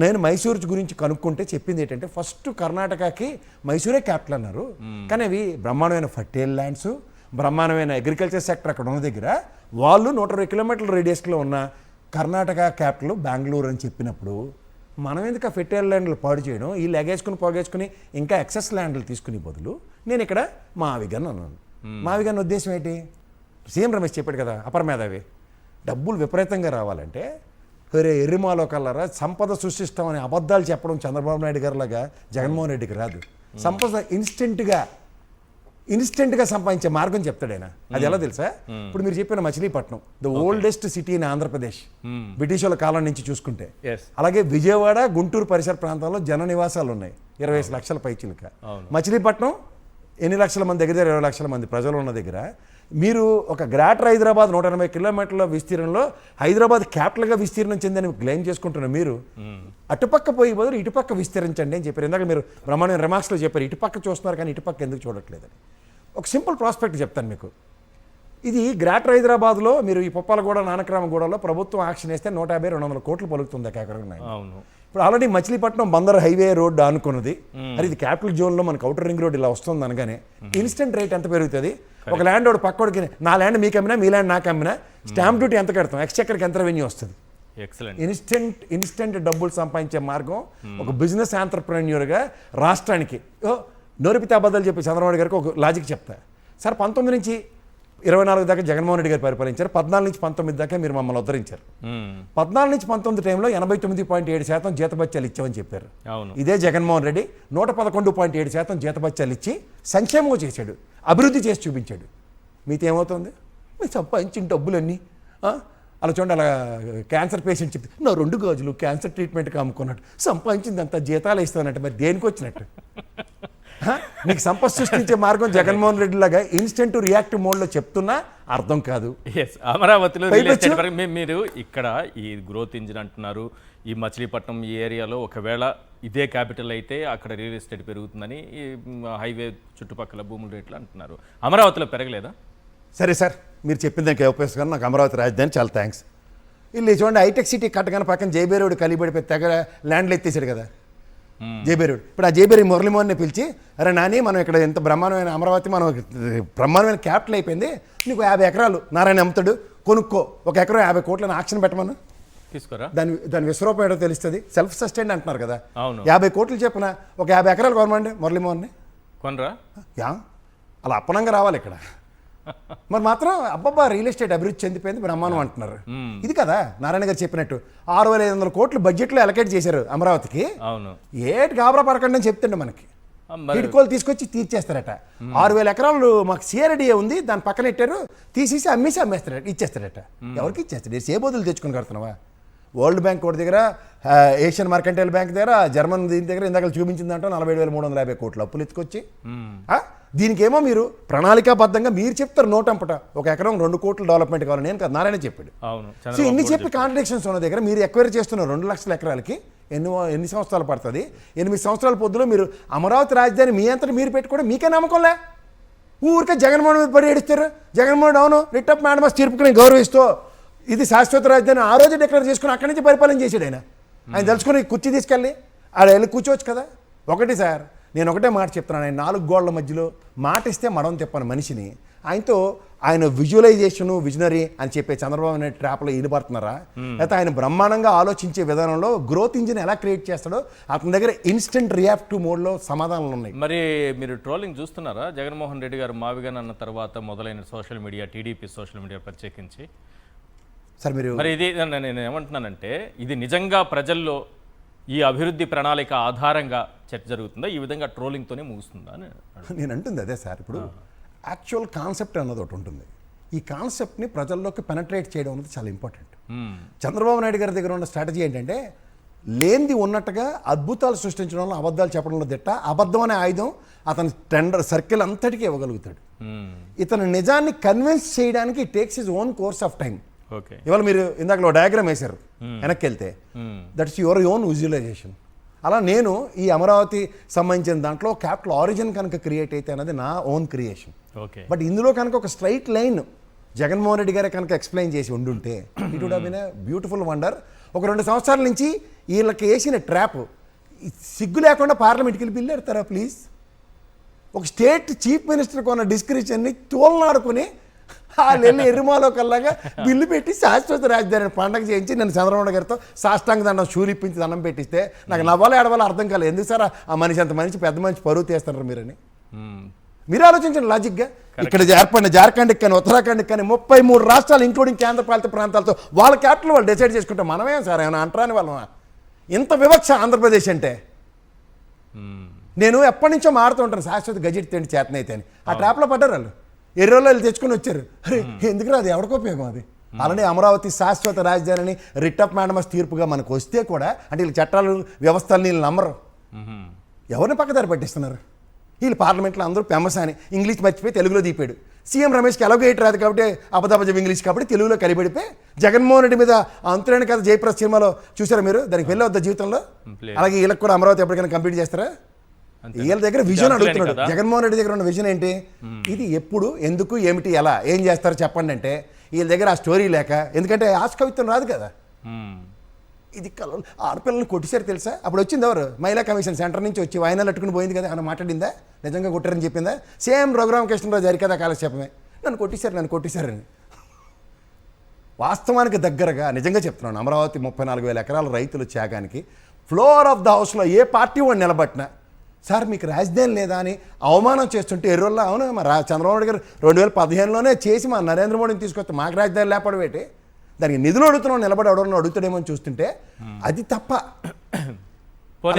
నేను మైసూరు గురించి కనుక్కుంటే చెప్పింది ఏంటంటే ఫస్ట్ కర్ణాటకకి మైసూరే క్యాపిటల్ అన్నారు, కానీ అవి బ్రహ్మాండమైన ఫర్టైల్ ల్యాండ్స్, బ్రహ్మాండమైన అగ్రికల్చర్ సెక్టర్ అక్కడ ఉన్న దగ్గర వాళ్ళు 120 కిలోమీటర్ల రేడియస్లో ఉన్న కర్ణాటక క్యాపిటల్ బెంగళూరు అని చెప్పినప్పుడు మనం ఎందుకు ఆ ఫెర్టైల్ ల్యాండ్లు పాడు చేయడం, వీళ్ళు పోగేసుకుని ఇంకా ఎక్సెస్ ల్యాండ్లు తీసుకునే బదులు నేను ఇక్కడ మావిగన్ అన్నాను. మావిగన్ ఉద్దేశం ఏంటి? సీఎం రమేష్ చెప్పాడు కదా అపర మేధావి, డబ్బులు విపరీతంగా రావాలంటే వేరే ఎర్రిమాలో కల్లరా సంపద సృష్టిస్తామని అబద్ధాలు చెప్పడం చంద్రబాబు నాయుడు గారిలాగా జగన్మోహన్ రెడ్డికి రాదు. సంపద ఇన్స్టెంట్గా సంపాదించే మార్గం చెప్తాడు ఆయన. అది ఎలా తెలుసా? ఇప్పుడు మీరు చెప్పిన Machilipatnam the oldest city in Andhra Pradesh, British వాళ్ళ కాలం నుంచి చూసుకుంటే. అలాగే విజయవాడ గుంటూరు పరిసర ప్రాంతాల్లో జన నివాసాలు ఉన్నాయి 25 లక్షల పైచిలుక. మచిలీపట్నం ఎన్ని లక్షల మంది దగ్గర 20 లక్షల మంది ప్రజలు ఉన్న దగ్గర మీరు ఒక గ్రేటర్ హైదరాబాద్ 180 కిలోమీటర్ల విస్తీర్ణంలో హైదరాబాద్ క్యాపిటల్గా విస్తీర్ణం చెందని క్లెయిమ్ చేసుకుంటున్నారు. మీరు అటుపక్క పోయి బదులు ఇటుపక్క విస్తరించండి అని చెప్పారు. ఇందాక మీరు బ్రహ్మాండమైన రిమార్క్స్లో చెప్పారు ఇటుపక్క చూస్తున్నారు కానీ ఇటుపక్క ఎందుకు చూడట్లేదని. ఒక సింపుల్ ప్రాస్పెక్ట్ చెప్తాను మీకు. ఇది గ్రేటర్ హైదరాబాద్లో మీరు ఈ పుప్పాలగూడ నానక్రామగూడలో ప్రభుత్వం యాక్షన్ వేస్తే 150-200 కోట్లు పలుకుతుంది ఎకరం. అవును. ఇప్పుడు already Machilipatnam Bandar highway road అనుకున్నది, అది ఇది క్యాపిటల్ జోన్లో మనకు అవుటర్ రింగ్ రోడ్ ఇలా వస్తుంది అనగానే ఇన్స్టెంట్ రేట్ ఎంత పెరుగుతుంది? ఒక ల్యాండ్ ఒకటి పక్కోడికి నా ల్యాండ్ మీకు అమ్మినా మీ ల్యాండ్ నాకు అమ్మినా స్టాంప్ డ్యూటీ ఎంత కడతాం, ఎక్స్చెక్కర్కి ఎంత రెవెన్యూ వస్తుంది? ఎక్సలెంట్. ఇన్స్టెంట్ డబ్బులు సంపాదించే మార్గం ఒక బిజినెస్ ఆంటర్ప్రెన్యూర్గా రాష్ట్రానికి. నోరిపితే అబద్ధాలు చెప్పి చంద్రబాబు గారికి ఒక లాజిక్ చెప్తా సార్. 19 నుంచి 24 దాకా జగన్మోహన్ రెడ్డి గారు పరిపాలించారు. 14 నుంచి 19 దాకా మీరు మమ్మల్ని ఉద్ధరించారు. 14 నుంచి 19 టైంలో 89.7% జీతభత్యాలు ఇచ్చామని చెప్పారు. ఇదే జగన్మోహన్ రెడ్డి 111.7% జీతభత్యాలు ఇచ్చి సంక్షేమం చేశాడు, అభివృద్ధి చేసి చూపించాడు. మీతో ఏమవుతుంది? మీరు సంపాదించిన డబ్బులన్నీ అలా చూడండి, అలా క్యాన్సర్ పేషెంట్ చెప్తే నా 2 గాజులు క్యాన్సర్ ట్రీట్మెంట్కి అమ్ముకున్నట్టు సంపాదించింది అంతా జీతాలు ఇస్తానంటే మరి దేనికి వచ్చినట్టు? నీకు సంపద సృష్టించే మార్గం జగన్మోహన్ రెడ్డి లాగా ఇన్స్టెంట్ రియాక్టివ్ మోడ్లో చెప్తున్నా అర్థం కాదు. అమరావతిలో మీరు ఇక్కడ ఈ గ్రోత్ ఇంజిన్ అంటున్నారు, ఈ మచిలీపట్నం ఈ ఏరియాలో ఒకవేళ ఇదే క్యాపిటల్ అయితే అక్కడ రియల్ ఎస్టేట్ పెరుగుతుందని ఈ హైవే చుట్టుపక్కల భూముల రేట్లు అంటున్నారు. అమరావతిలో పెరగలేదా? సరే సార్, మీరు చెప్పింది దానికి ఉపయోగిస్తాను. నాకు అమరావతి రాజధాని చాలా థ్యాంక్స్. వీళ్ళు చూడండి, హైటెక్ సిటీ కట్టగానే పక్కన జైబేరోడ్ కలిపడిపోయి తెగ ల్యాండ్లు ఎత్తేసాడు కదా జైబేరోడ్. ఇప్పుడు ఆ జైబేరి మురళీమోహన్ని పిలిచి, అరే నాని మనం ఇక్కడ ఎంత బ్రహ్మాండమైన అమరావతి, మనం బ్రహ్మాండమైన క్యాపిటల్ అయిపోయింది, నీకు 50 ఎకరాలు నారాయణ అమ్ముతాడు, కొనుక్కో, 1 ఎకరం 50 కోట్లని ఆక్షన్ పెట్టమను, తీసుకురా. దాని విశ్వరూపం ఏంటో తెలుస్తుంది. సెల్ఫ్ సస్టైన్ అంటున్నారు కదా, 50 కోట్లు చెప్పిన ఒక 50 ఎకరాలు కొనమండి మురళీమోహన్ని, కొనరా? అలా అప్పనంగా రావాలి ఇక్కడ. మరి మాత్రం అబ్బబ్బా రియల్ ఎస్టేట్ అభివృద్ధి చెందిపోయింది బ్రహ్మాండం అంటున్నారు. ఇది కదా నారాయణ గారు చెప్పినట్టు 6,500 కోట్లు బడ్జెట్లో అలకేట్ చేశారు అమరావతికి. ఏటి గాబరా పడకండి అని చెప్తుండే మనకి. కిడుకోలు తీసుకొచ్చి తీర్చేస్తారట. 6,000 ఎకరాలు మాకు సిఆర్డీఏ ఉంది, దాని పక్కన పెట్టారు, తీసేసి అమ్మేస్తారట, ఇచ్చేస్తారట. ఎవరికి ఇచ్చేస్తాడు? ఏ బోధులు తెచ్చుకుని కడుతున్నావా? వరల్డ్ బ్యాంక్ ఒకటి దగ్గర, ఏషియన్ మర్కంటైల్ బ్యాంక్ దగ్గర, జర్మన్ దీని దగ్గర ఇందాక చూపించిందంటే 47,350 కోట్లు అప్పులు ఎత్తుకొచ్చి, దీనికేమో మీరు ప్రణాళికాబద్ధంగా మీరు చెప్తారు నోటంపట 1 ఎకరం 2 కోట్ల డెవలప్మెంట్ కావాలి. నేను కదా నారాయణ చెప్పాడు. సో ఇన్ని చెప్పి కాంట్రడిక్షన్స్ ఉన్న దగ్గర మీరు ఎక్వైరీ చేస్తున్నారు 2 లక్షల ఎకరాలకి ఎన్ని సంవత్సరాలు పడుతుంది? 8 సంవత్సరాల పొద్దులో మీరు అమరావతి రాజధాని మీ అంతటా మీరు పెట్టుకోవడం మీకే నమ్మకంలే. ఊరికే జగన్మోహన్ మీద పడి ఏడుస్తారు. జగన్మోహన్ అవును రిట్ ఆఫ్ మ్యాడమస్ తీర్పుని గౌరవిస్తూ ఇది శాశ్వత రాజధాని ఆ రోజు డిక్లేర్ చేసుకుని అక్కడి నుంచి పరిపాలన చేశాడు ఆయన తెలుసుకుని కుర్చీ తీసుకెళ్ళి ఆడ వెళ్ళి కూర్చోవచ్చు కదా. ఒకటి సార్, నేను ఒకటే మాట చెప్తున్నాను, ఆయన 4 గోళ్ల మధ్యలో మాట ఇస్తే మడం తిప్పని మనిషిని ఆయనతో ఆయన విజువలైజేషను విజనరీ అని చెప్పే చంద్రబాబు నాయుడు ట్రాప్లో ఈడుపడుతున్నారా, లేకపోతే ఆయన బ్రహ్మాండంగా ఆలోచించే విధానంలో గ్రోత్ ఇంజిన్ ఎలా క్రియేట్ చేస్తాడో అతని దగ్గర ఇన్స్టెంట్ రియాక్టివ్ మోడ్లో సమాధానాలు ఉన్నాయి. మరి మీరు ట్రోలింగ్ చూస్తున్నారా? జగన్మోహన్ రెడ్డి గారు మావిగాన్ అన్న తర్వాత మొదలైన social media, TDP social media ప్రత్యేకించి సార్ మీరు మరి ఇది నేను ఏమంటున్నానంటే, ఇది నిజంగా ప్రజల్లో ఈ అభివృద్ధి ప్రణాళిక ఆధారంగా చర్చ జరుగుతుందా, ఈ విధంగా ట్రోలింగ్తోనే ముగుస్తుందా అని నేను అంటుంది అదే సార్. ఇప్పుడు యాక్చువల్ కాన్సెప్ట్ అన్నది ఒకటి ఉంటుంది. ఈ కాన్సెప్ట్ని ప్రజల్లోకి పెనట్రేట్ చేయడం అనేది చాలా ఇంపార్టెంట్. చంద్రబాబు నాయుడు గారి దగ్గర ఉన్న స్ట్రాటజీ ఏంటంటే లేనిది ఉన్నట్టుగా అద్భుతాలు సృష్టించడంలో, అబద్ధాలు చెప్పడంలో దిట్ట. అబద్ధం అనే ఆయుధం అతని టెండర్ సర్కిల్ అంతటికీ ఇవ్వగలుగుతాడు. ఇతను నిజాన్ని కన్విన్స్ చేయడానికి it takes his own course of time. ఇవాళ మీరు ఇందాక డయాగ్రామ్ వేశారు వెనక్కి వెళ్తే, దట్స్ యువర్ ఓన్ విజువలైజేషన్. అలా నేను ఈ అమరావతి సంబంధించిన దాంట్లో క్యాపిటల్ ఆరిజిన్ కనుక క్రియేట్ అయితే అనేది నా ఓన్ క్రియేషన్. బట్ ఇందులో కనుక ఒక స్ట్రైట్ లైన్ జగన్మోహన్ రెడ్డి గారే కనుక ఎక్స్ప్లెయిన్ చేసి ఉండుంటే it would have been a beautiful wonder. ఒక 2 సంవత్సరాల నుంచి వీళ్ళకి వేసిన ట్రాప్, సిగ్గు లేకుండా పార్లమెంట్కి వెళ్ళి బిల్లు ఎడతారా ప్లీజ్? ఒక స్టేట్ చీఫ్ మినిస్టర్కి ఉన్న డిస్క్రిప్షన్ని తోలనాడుకుని వాళ్ళు వెళ్ళి ఎర్రమాలో కల్లాగా బిల్లు పెట్టి శాశ్వత రాజధాని పండగ చేయించి నేను చంద్రబాబు గారితో సాష్టాంగ దండం షూలిప్పించి దండం పెట్టిస్తే నాకు నవ్వాలో ఏడవాలో అర్థం కాలేదు. ఎందుకు సార్ ఆ మనిషి అంత మనిషి పెద్ద మనిషి పరువు తీస్తున్నారు మీరని మీరు ఆలోచించండి లాజిక్గా. ఇక్కడ ఏర్పడిన జార్ఖండ్కి కానీ ఉత్తరాఖండ్కి కానీ 33 రాష్ట్రాలు ఇంక్లూడింగ్ కేంద్రపాలిత ప్రాంతాలతో వాళ్ళ క్యాపిటల్ వాళ్ళు డిసైడ్ చేసుకుంటే మనమేం సార్ ఏమైనా అంటరాని వాళ్ళమా? ఇంత వివక్ష ఆంధ్రప్రదేశ్ అంటే. నేను ఎప్పటి నుంచో మారుతూ ఉంటాను శాశ్వత గజెట్ తిండి చేతనైతే అని. ఆ ట్రాప్లో పడ్డారు వాళ్ళు. ఎర్రోళ్ళు వెళ్ళి తెచ్చుకొని వచ్చారు. అరే ఎందుకు అది ఎవరికి ఉపయోగం? అది అలానే అమరావతి శాశ్వత రాజధానిని రిట్ ఆఫ్ మ్యాడమస్ తీర్పుగా మనకు వస్తే కూడా అంటే వీళ్ళు చట్టాలు వ్యవస్థలు వీళ్ళు నమ్మరు. ఎవరిని పక్కదారి పట్టిస్తున్నారు వీళ్ళు? పార్లమెంట్లో అందరూ పెమ్మసాని ఇంగ్లీష్ మర్చిపోయి తెలుగులో దీపాడు. సీఎం రమేష్కి ఎలాగో ఏంటి రాదు కాబట్టి అబద్ధబద్ధం ఇంగ్లీష్ కాబట్టి తెలుగులో కలిపడిపోయి జగన్మోహన్ రెడ్డి మీద అంతులేని కథ జయప్రద సినిమాలో చూసారా మీరు? దానికి వెళ్ళవద్ద జీవితంలో. అలాగే వీళ్ళకి కూడా అమరావతి ఎప్పటికైనా కంప్లీట్ చేస్తారా? వీళ్ళ దగ్గర విజన్ అంతులేని అడుగుతున్నాడు. కదా. జగన్మోహన్ రెడ్డి దగ్గర ఉన్న విజన్ ఏంటి, ఇది ఎప్పుడు, ఎందుకు, ఏమిటి, ఎలా, ఏం చేస్తారో చెప్పండి అంటే వీళ్ళ దగ్గర ఆ స్టోరీ లేక, ఎందుకంటే ఆశకవిత్వం రాదు కదా. ఇది ఆడపిల్లల్ని కొట్టిసారు తెలుసా. అప్పుడు వచ్చింది ఎవరు, మహిళా కమిషన్ సెంటర్ నుంచి వచ్చి వాయినాలు అట్టుకుని పోయింది కదా, ఆయన మాట్లాడిందా, నిజంగా కొట్టారని చెప్పిందా? సేమ్ రఘురామకృష్ణరాజు హరికథ కాలక్షేపమే, నన్ను కొట్టిశారని. వాస్తవానికి దగ్గరగా నిజంగా చెప్తున్నాను, అమరావతి 34,000 ఎకరాల రైతుల త్యాగానికి ఫ్లోర్ ఆఫ్ ద హౌస్లో ఏ పార్టీ వాడు నిలబట్టినా, సార్ మీకు రాజధాని లేదా అని అవమానం చేస్తుంటే ఎర్రోళ్ళ, అవును మా చంద్రబాబు నాయుడు గారు 2015లోనే చేసి మా నరేంద్ర మోడీని తీసుకొస్తే మాకు రాజధాని లేపడం ఏంటి, దానికి నిధులు అడుగుతున్నాం, నిలబడి అడుగుతాడేమో అని చూస్తుంటే అది తప్ప.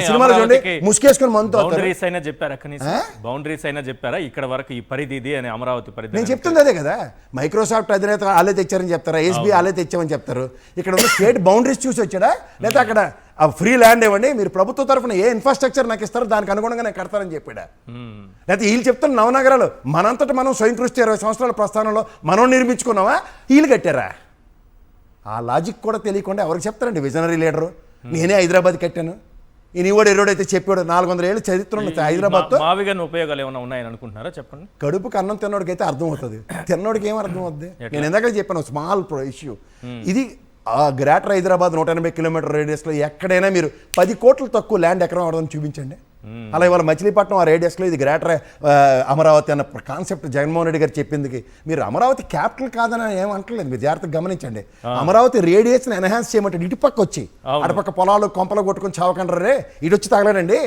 సినిమాలో చూడండి, ముసుకేసుకుని మనతో బౌండరీస్ అయినా చెప్పారా, కనీసం బౌండరీస్ అయినా చెప్పారా, ఇక్కడ వరకు ఈ పరిధి ఇది అని, అమరావతి పరిధి. నేను చెప్తుంది అదే కదా, మైక్రోసాఫ్ట్ అధినేత వాళ్ళే తెచ్చారని చెప్తారా, ఎస్బీ వాళ్ళే తెచ్చామని చెప్తారు. ఇక్కడ ఉన్న స్టేట్ బౌండరీస్ చూసి వచ్చాడా, లేదా అక్కడ ఆ ఫ్రీ ల్యాండ్ ఇవ్వండి, మీరు ప్రభుత్వ తరఫున ఏ ఇన్ఫ్రాస్ట్రక్చర్ నాకు ఇస్తారో దానికి అనుగుణంగా నేను కడతారని చెప్పాడా. లేకపోతే వీళ్ళు చెప్తున్న నవనగరాలు మనంతటా మనం స్వయం కృషి 20 సంవత్సరాల ప్రస్థానంలో మనం నిర్మించుకున్నావా, వీళ్ళు కట్టారా? ఆ లాజిక్ కూడా తెలియకుండా ఎవరికి చెప్తారండి విజనరీ లీడరు, నేనే హైదరాబాద్ కట్టాను, ఈ నీవాడు ఎరోడైతే చెప్పాడు, 400 ఏళ్ళు చరిత్ర ఉంది హైదరాబాద్తో. మావిగా ఉపయోగాలు ఏమైనా ఉన్నాయని అనుకుంటున్నారా, చెప్పండి. కడుపుకి అన్నం తిన్నోడికి అయితే అర్థం అవుతుంది, తిన్నోడికి ఏం అర్థం అవుతుంది. నేను ఎందాక చెప్పాను స్మాల్ ఇష్యూ ఇది. గ్రేటర్ హైదరాబాద్ 180 కిలోమీటర్ రేడియస్లో ఎక్కడైనా మీరు 10 కోట్లు తక్కువ ల్యాండ్ ఎకరం అవడం చూపించండి. అలా ఇవాళ మచిలీపట్నం ఆ రేడియస్లో ఇది గ్రేటర్ అమరావతి అన్న కాన్సెప్ట్ జగన్మోహన్ రెడ్డి గారు చెప్పింది. మీరు అమరావతి క్యాపిటల్ కాదని ఏమంటలేదు, మీరు జాగ్రత్తగా గమనించండి. అమరావతి రేడియస్ని ఎన్హాన్స్ చేయమంటే ఇటుపక్క వచ్చి అటుపక్క పొలాలు కొంపలు కొట్టుకొని చావకండ్రే, ఇటు వచ్చి తగలడండి.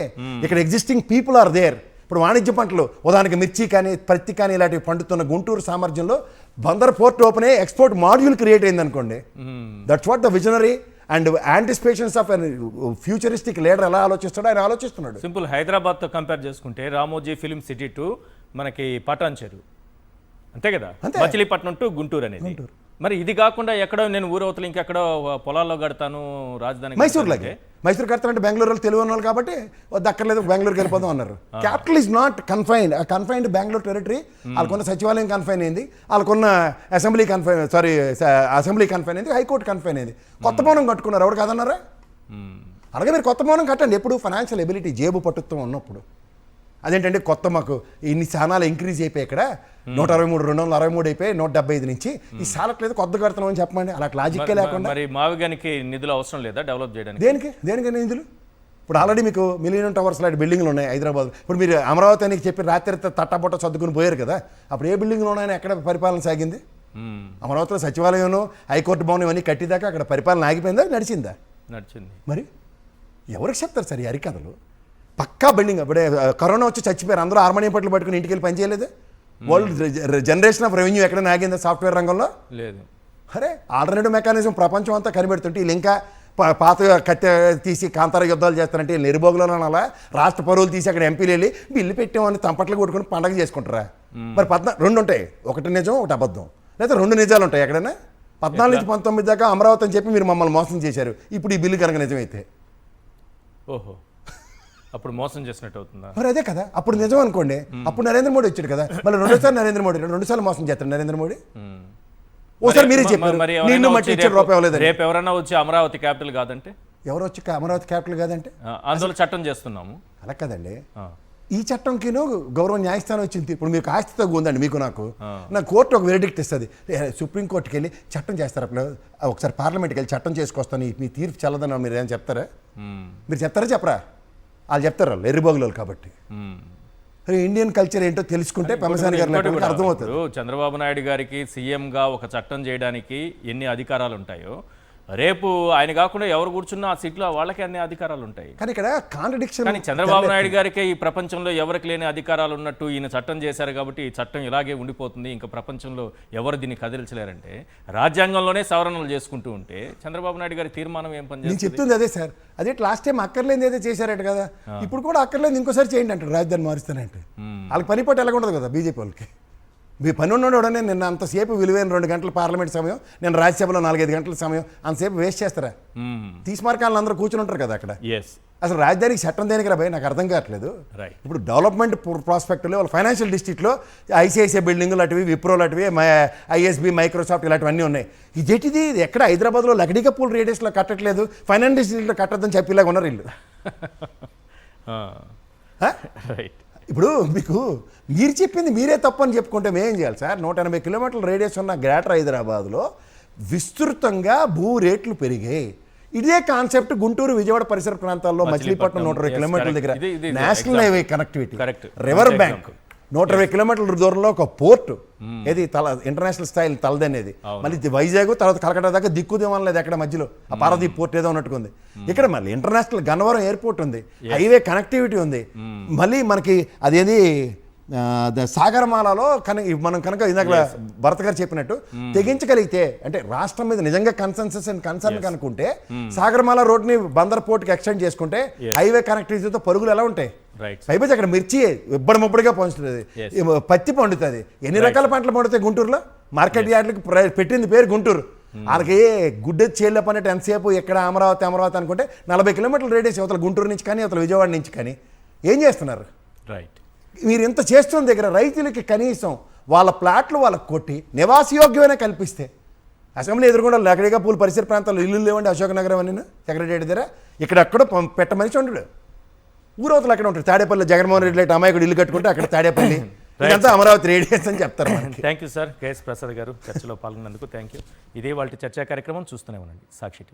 ఇక్కడ ఎగ్జిస్టింగ్ పీపుల్ ఆర్ దేర్. ఇప్పుడు వాణిజ్య పంటలు ఉదాహరణకి మిర్చి కానీ పత్తి కానీ ఇలాంటివి పండుతున్న గుంటూరు సామర్థ్యంలో బందర్ పోర్ట్ ఓపెన్ అయ్యి ఎక్స్పోర్ట్ మాడ్యూల్ క్రియేట్ అయింది అనుకోండి. That's what the visionary and anticipations of futuristic leader ఎలా ఆలోచిస్తాడో ఆయన ఆలోచిస్తున్నాడు. సింపుల్ హైదరాబాద్తో కంపేర్ చేసుకుంటే రామోజీ ఫిలిం సిటీ టు మనకి పటాన్ చెరు అంతే కదా, మచిలీపట్నం టు గుంటూరు అనేది. మరి ఇది కాకుండా ఎక్కడో నేను ఊరవతలు ఇంకెక్కడో పొలాల్లో కడతాను రాజధాని, మైసూర్లాగే మైసూర్ కడతారంటే బెంగళూరులో తెలివి ఉన్న వాళ్ళు కాబట్టి దక్కర్లేదు బెంగళూరుకి వెళ్ళిపోదాం అన్నారు. Capital is not confined. Confined Bengaluru territory, వాళ్ళకున్న సచివాలయం కన్ఫైన్ అయింది, వాళ్ళకున్న అసెంబ్లీ కన్ఫైన్ అయింది, హైకోర్టు కన్ఫైన్ అయింది. కొత్త భవనం కట్టుకున్నారు, ఎవరు కాదన్నారా? అలాగే మీరు కొత్త భవనం కట్టండి ఎప్పుడు ఫైనాన్షియల్ ఎబిలిటీ జేబు పట్టుత్వం ఉన్నప్పుడు. అదేంటంటే కొత్త మాకు ఇన్ని స్థానాలు ఇంక్రీజ్ అయిపోయి ఇక్కడ 163 263 అయిపోయి 175 నుంచి ఈ సాలట్లేదు కొత్త కడతాం అని చెప్పండి. అలా లాజిక్కే లేకుండా మరి మావిగానికి నిధులు అవసరం లేదా డెవలప్ చేయడానికి? దేనికి నిధులు? ఇప్పుడు ఆల్రెడీ మీకు మిలియన్ టవర్స్ లాంటి బిల్డింగ్లు ఉన్నాయి హైదరాబాద్. ఇప్పుడు మీరు అమరావతి అని చెప్పి రాత్రి తట్టబొట్ట సర్దుకుని పోయారు కదా, అప్పుడు ఏ బిల్డింగ్లు ఉన్నాయని ఎక్కడ పరిపాలన సాగింది? అమరావతిలో సచివాలయం హైకోర్టు భవనం ఇవన్నీ కట్టిదాకా అక్కడ పరిపాలన ఆగిపోయిందా, నడిచిందా? నడిచింది. మరి ఎవరికి చెప్తారు సార్ ఈ హరికథలు? పక్కా బిల్డింగ్. అప్పుడే కరోనా వచ్చి చచ్చిపోయారు అందరూ, హార్మోనియం పట్లు పట్టుకుని ఇంటికి వెళ్ళి పనిచేయలేదు. వరల్డ్ జనరేషన్ ఆఫ్ రెవెన్యూ ఎక్కడైనా ఆగిందా సాఫ్ట్వేర్ రంగంలో? లేదు. అరే ఆల్టర్నేటివ్ మెకానిజం ప్రపంచం అంతా కనిపెడుతుంటే వీళ్ళు ఇంకా పాత కట్టె తీసి కాంతార యుద్ధాలు చేస్తారంటే వీళ్ళు నిర్భోగులను అలా రాష్ట్ర పరువులు తీసి అక్కడ ఎంపీలు వెళ్ళి బిల్లు పెట్టామని తంపట్లు కొట్టుకుని పండగ చేసుకుంటారా? మరి 2 ఉంటాయి, ఒకటి నిజం ఒకటి అబద్ధం, లేదా 2 నిజాలు ఉంటాయి ఎక్కడైనా. 14 నుంచి 19 దాకా అమరావతి అని చెప్పి మీరు మమ్మల్ని మోసం చేశారు, ఇప్పుడు ఈ బిల్లు కనుక నిజమైతే ఓహో అప్పుడు మోసం చేసినట్టు అవుతుందా? మరి అదే కదా, అప్పుడు నిజం అనుకోండి. అప్పుడు నరేంద్ర మోడీ వచ్చాడు కదా, మళ్ళీ 2సార్లు నరేంద్ర మోడీ 2 సార్లు మోసం చేస్తాడు నరేంద్ర మోడీ. ఓసారి మీరే చెప్పారు నీళ్లు మట్టి ఇచ్చారు రూపాయి అవ్వలేదు. రేపు ఎవరైనా వచ్చి అమరావతి క్యాపిటల్ కాదంటే, ఎవరు వచ్చి అమరావతి క్యాపిటల్ కాదంటే అందులో చట్టం చేస్తున్నాము అలా కదండి. ఈ చట్టంకిను గౌరవ న్యాయస్థానం వచ్చింది. ఇప్పుడు మీకు ఆస్తి తగ్గు ఉందండి, మీకు నాకు కోర్టు ఒక వెరిడిక్ట్ ఇస్తుంది, సుప్రీంకోర్టుకి వెళ్ళి చట్టం చేస్తారు. అప్పుడు ఒకసారి పార్లమెంట్కి వెళ్ళి చట్టం చేసుకొస్తాను, మీ తీర్పు చల్లదని మీరు ఏం చెప్తారా? మీరు చెప్తారా చెప్పరా? వాళ్ళు చెప్తారు, వాళ్ళు ఎర్రిబోగులు కాబట్టి. ఇండియన్ కల్చర్ ఏంటో తెలుసుకుంటే పెమసాని గారు అర్థమవుతుంది. చంద్రబాబు నాయుడు గారికి సీఎంగా ఒక చట్టం చేయడానికి ఎన్ని అధికారాలు ఉంటాయో, రేపు ఆయన కాకుండా ఎవరు కూర్చున్నా ఆ సీట్లో వాళ్ళకి అన్ని అధికారాలు ఉంటాయి. కానీ ఇక్కడ కాంట్రడిక్షన్. కానీ చంద్రబాబు నాయుడు గారికి ఈ ప్రపంచంలో ఎవరికి లేని అధికారాలు ఉన్నట్టు ఈయన చట్టం చేశారు కాబట్టి ఈ చట్టం ఇలాగే ఉండిపోతుంది, ఇంకా ప్రపంచంలో ఎవరు దీన్ని కదిలించలేరంటే, రాజ్యాంగంలోనే సవరణలు చేసుకుంటూ ఉంటే చంద్రబాబు నాయుడు గారి తీర్మానం ఏం పని? నేను చెప్తుంది అదే సార్, అదే లాస్ట్ టైం అక్కర్లేని ఏదో చేశారట కదా, ఇప్పుడు కూడా అక్కర్లేదు ఇంకోసారి చేయండి అంటారు, రాజధాని మారుస్తానంటే. వాళ్ళకి పని పట్టు ఎలా ఉండదు కదా బీజేపీ వాళ్ళకి. మీ పని ఉన్నాడనే నిన్న అంతసేపు విలువైన 2 గంటల పార్లమెంట్ సమయం, నేను రాజ్యసభలో 4-5 గంటల సమయం అంతసేపు వేస్ట్ చేస్తారా? తీసుమార్కాలను అందరూ కూర్చుని ఉంటారు కదా అక్కడ. అసలు రాజధానికి చట్టం దేనికి రా భయ్, నాకు అర్థం కావట్లేదు. ఇప్పుడు డెవలప్మెంట్ ప్రాస్పెక్ట్లో వాళ్ళ ఫైనాన్షియల్ డిస్ట్రిక్ట్లో ఐసిఐసిఐ బిల్డింగ్ లాంటివి, విప్రో లాంటివి, ఐఎస్బి, మైక్రోసాఫ్ట్ ఇలాంటివన్నీ ఉన్నాయి. ఇదేంటిది ఎక్కడ హైదరాబాద్లో లకడీకా పూల్ రేడియస్లో కట్టట్లేదు, ఫైనాన్స్ డిస్ట్రిక్ట్లో కట్టద్దని చెప్పేలాగా ఉన్నారు వీళ్ళు. రైట్. ఇప్పుడు మీకు మీరు చెప్పింది మీరే తప్పని చెప్పుకుంటే మేమేం చేయాలి సార్? 180 కిలోమీటర్ల రేడియస్ ఉన్న గ్రేటర్ హైదరాబాద్లో విస్తృతంగా భూ రేట్లు పెరిగాయి. ఇదే కాన్సెప్ట్ గుంటూరు విజయవాడ పరిసర ప్రాంతాల్లో మచిలీపట్నం 120 కిలోమీటర్ల దగ్గర ఇది national highway connectivity, Correct. River bank 120 కిలోమీటర్ల దూరంలో ఒక పోర్టు, ఏది ఇంటర్నేషనల్ స్థాయి తలదనేది, మళ్ళీ వైజాగ్ తర్వాత కలకట్టా దాకా దిక్కుదేమని లేదు ఎక్కడ మధ్యలో ఆ పారదీప్ పోర్ట్ ఏదో ఉన్నట్టుకుంది. ఇక్కడ మళ్ళీ ఇంటర్నేషనల్ గన్నవరం ఎయిర్పోర్ట్ ఉంది, హైవే కనెక్టివిటీ ఉంది, మళ్ళీ మనకి అదేది సాగరమాలలో మనం కనుక ఇందాక భరత్ గారు చెప్పినట్టు తెగించగలిగితే, అంటే రాష్ట్రం మీద నిజంగా కన్సెన్సస్ అండ్ కన్సర్న్ కనుక్కుంటే సాగరమాల రోడ్ని బందర్ పోర్ట్కి ఎక్స్టెండ్ చేసుకుంటే హైవే కనెక్టివిటీతో పరుగులు ఎలా ఉంటాయి? పైపోతే అక్కడ మిర్చి ఇబ్బడి ముబ్బడిగా పంచుతుంది, పత్తి పండుతుంది, ఎన్ని రకాల పంటలు పండుతాయి గుంటూరులో? మార్కెట్ యార్డ్లకి పెట్టింది పేరు గుంటూరు. వాళ్ళకి గుడ్డ చేళ్ళ పన్నట్టు ఎంతసేపు ఎక్కడ అమరావతి అనుకుంటే 40 కిలోమీటర్ల రేడియస్ అవతల గుంటూరు నుంచి కానీ అవతల విజయవాడ నుంచి కానీ ఏం చేస్తున్నారు? రైట్. మీరు ఇంత చేస్తున్న దగ్గర రైతులకి కనీసం వాళ్ళ ప్లాట్లు వాళ్ళకి కొట్టి నివాసయోగ్యమైన కల్పిస్తే, అసెంబ్లీ ఎదురుకుండా లకడిగా పూలు పరిసర ప్రాంతాల్లో ఇల్లు లేవండి, అశోక్ నగరం అని సెక్రటరీ దగ్గర ఇక్కడెక్కడో పెట్టమనిషి ఉండడు, ఊరవతలు అక్కడ ఉంటాడు. తాడేపల్లి జగన్మోహన్ రెడ్డి లాంటి అమాయకుడు ఇల్లు కట్టుకుంటే అక్కడ తాడేపల్లి ఇదంతా అమరావతి రేడియస్ అని చెప్తారు. Thank you sir, KS Prasad గారు చర్చలో పాల్గొన్నందుకు థ్యాంక్ యూ. ఇదే వాళ్ళ చర్చా కార్యక్రమం చూస్తూనే ఉండండి సాక్షి టీవీ.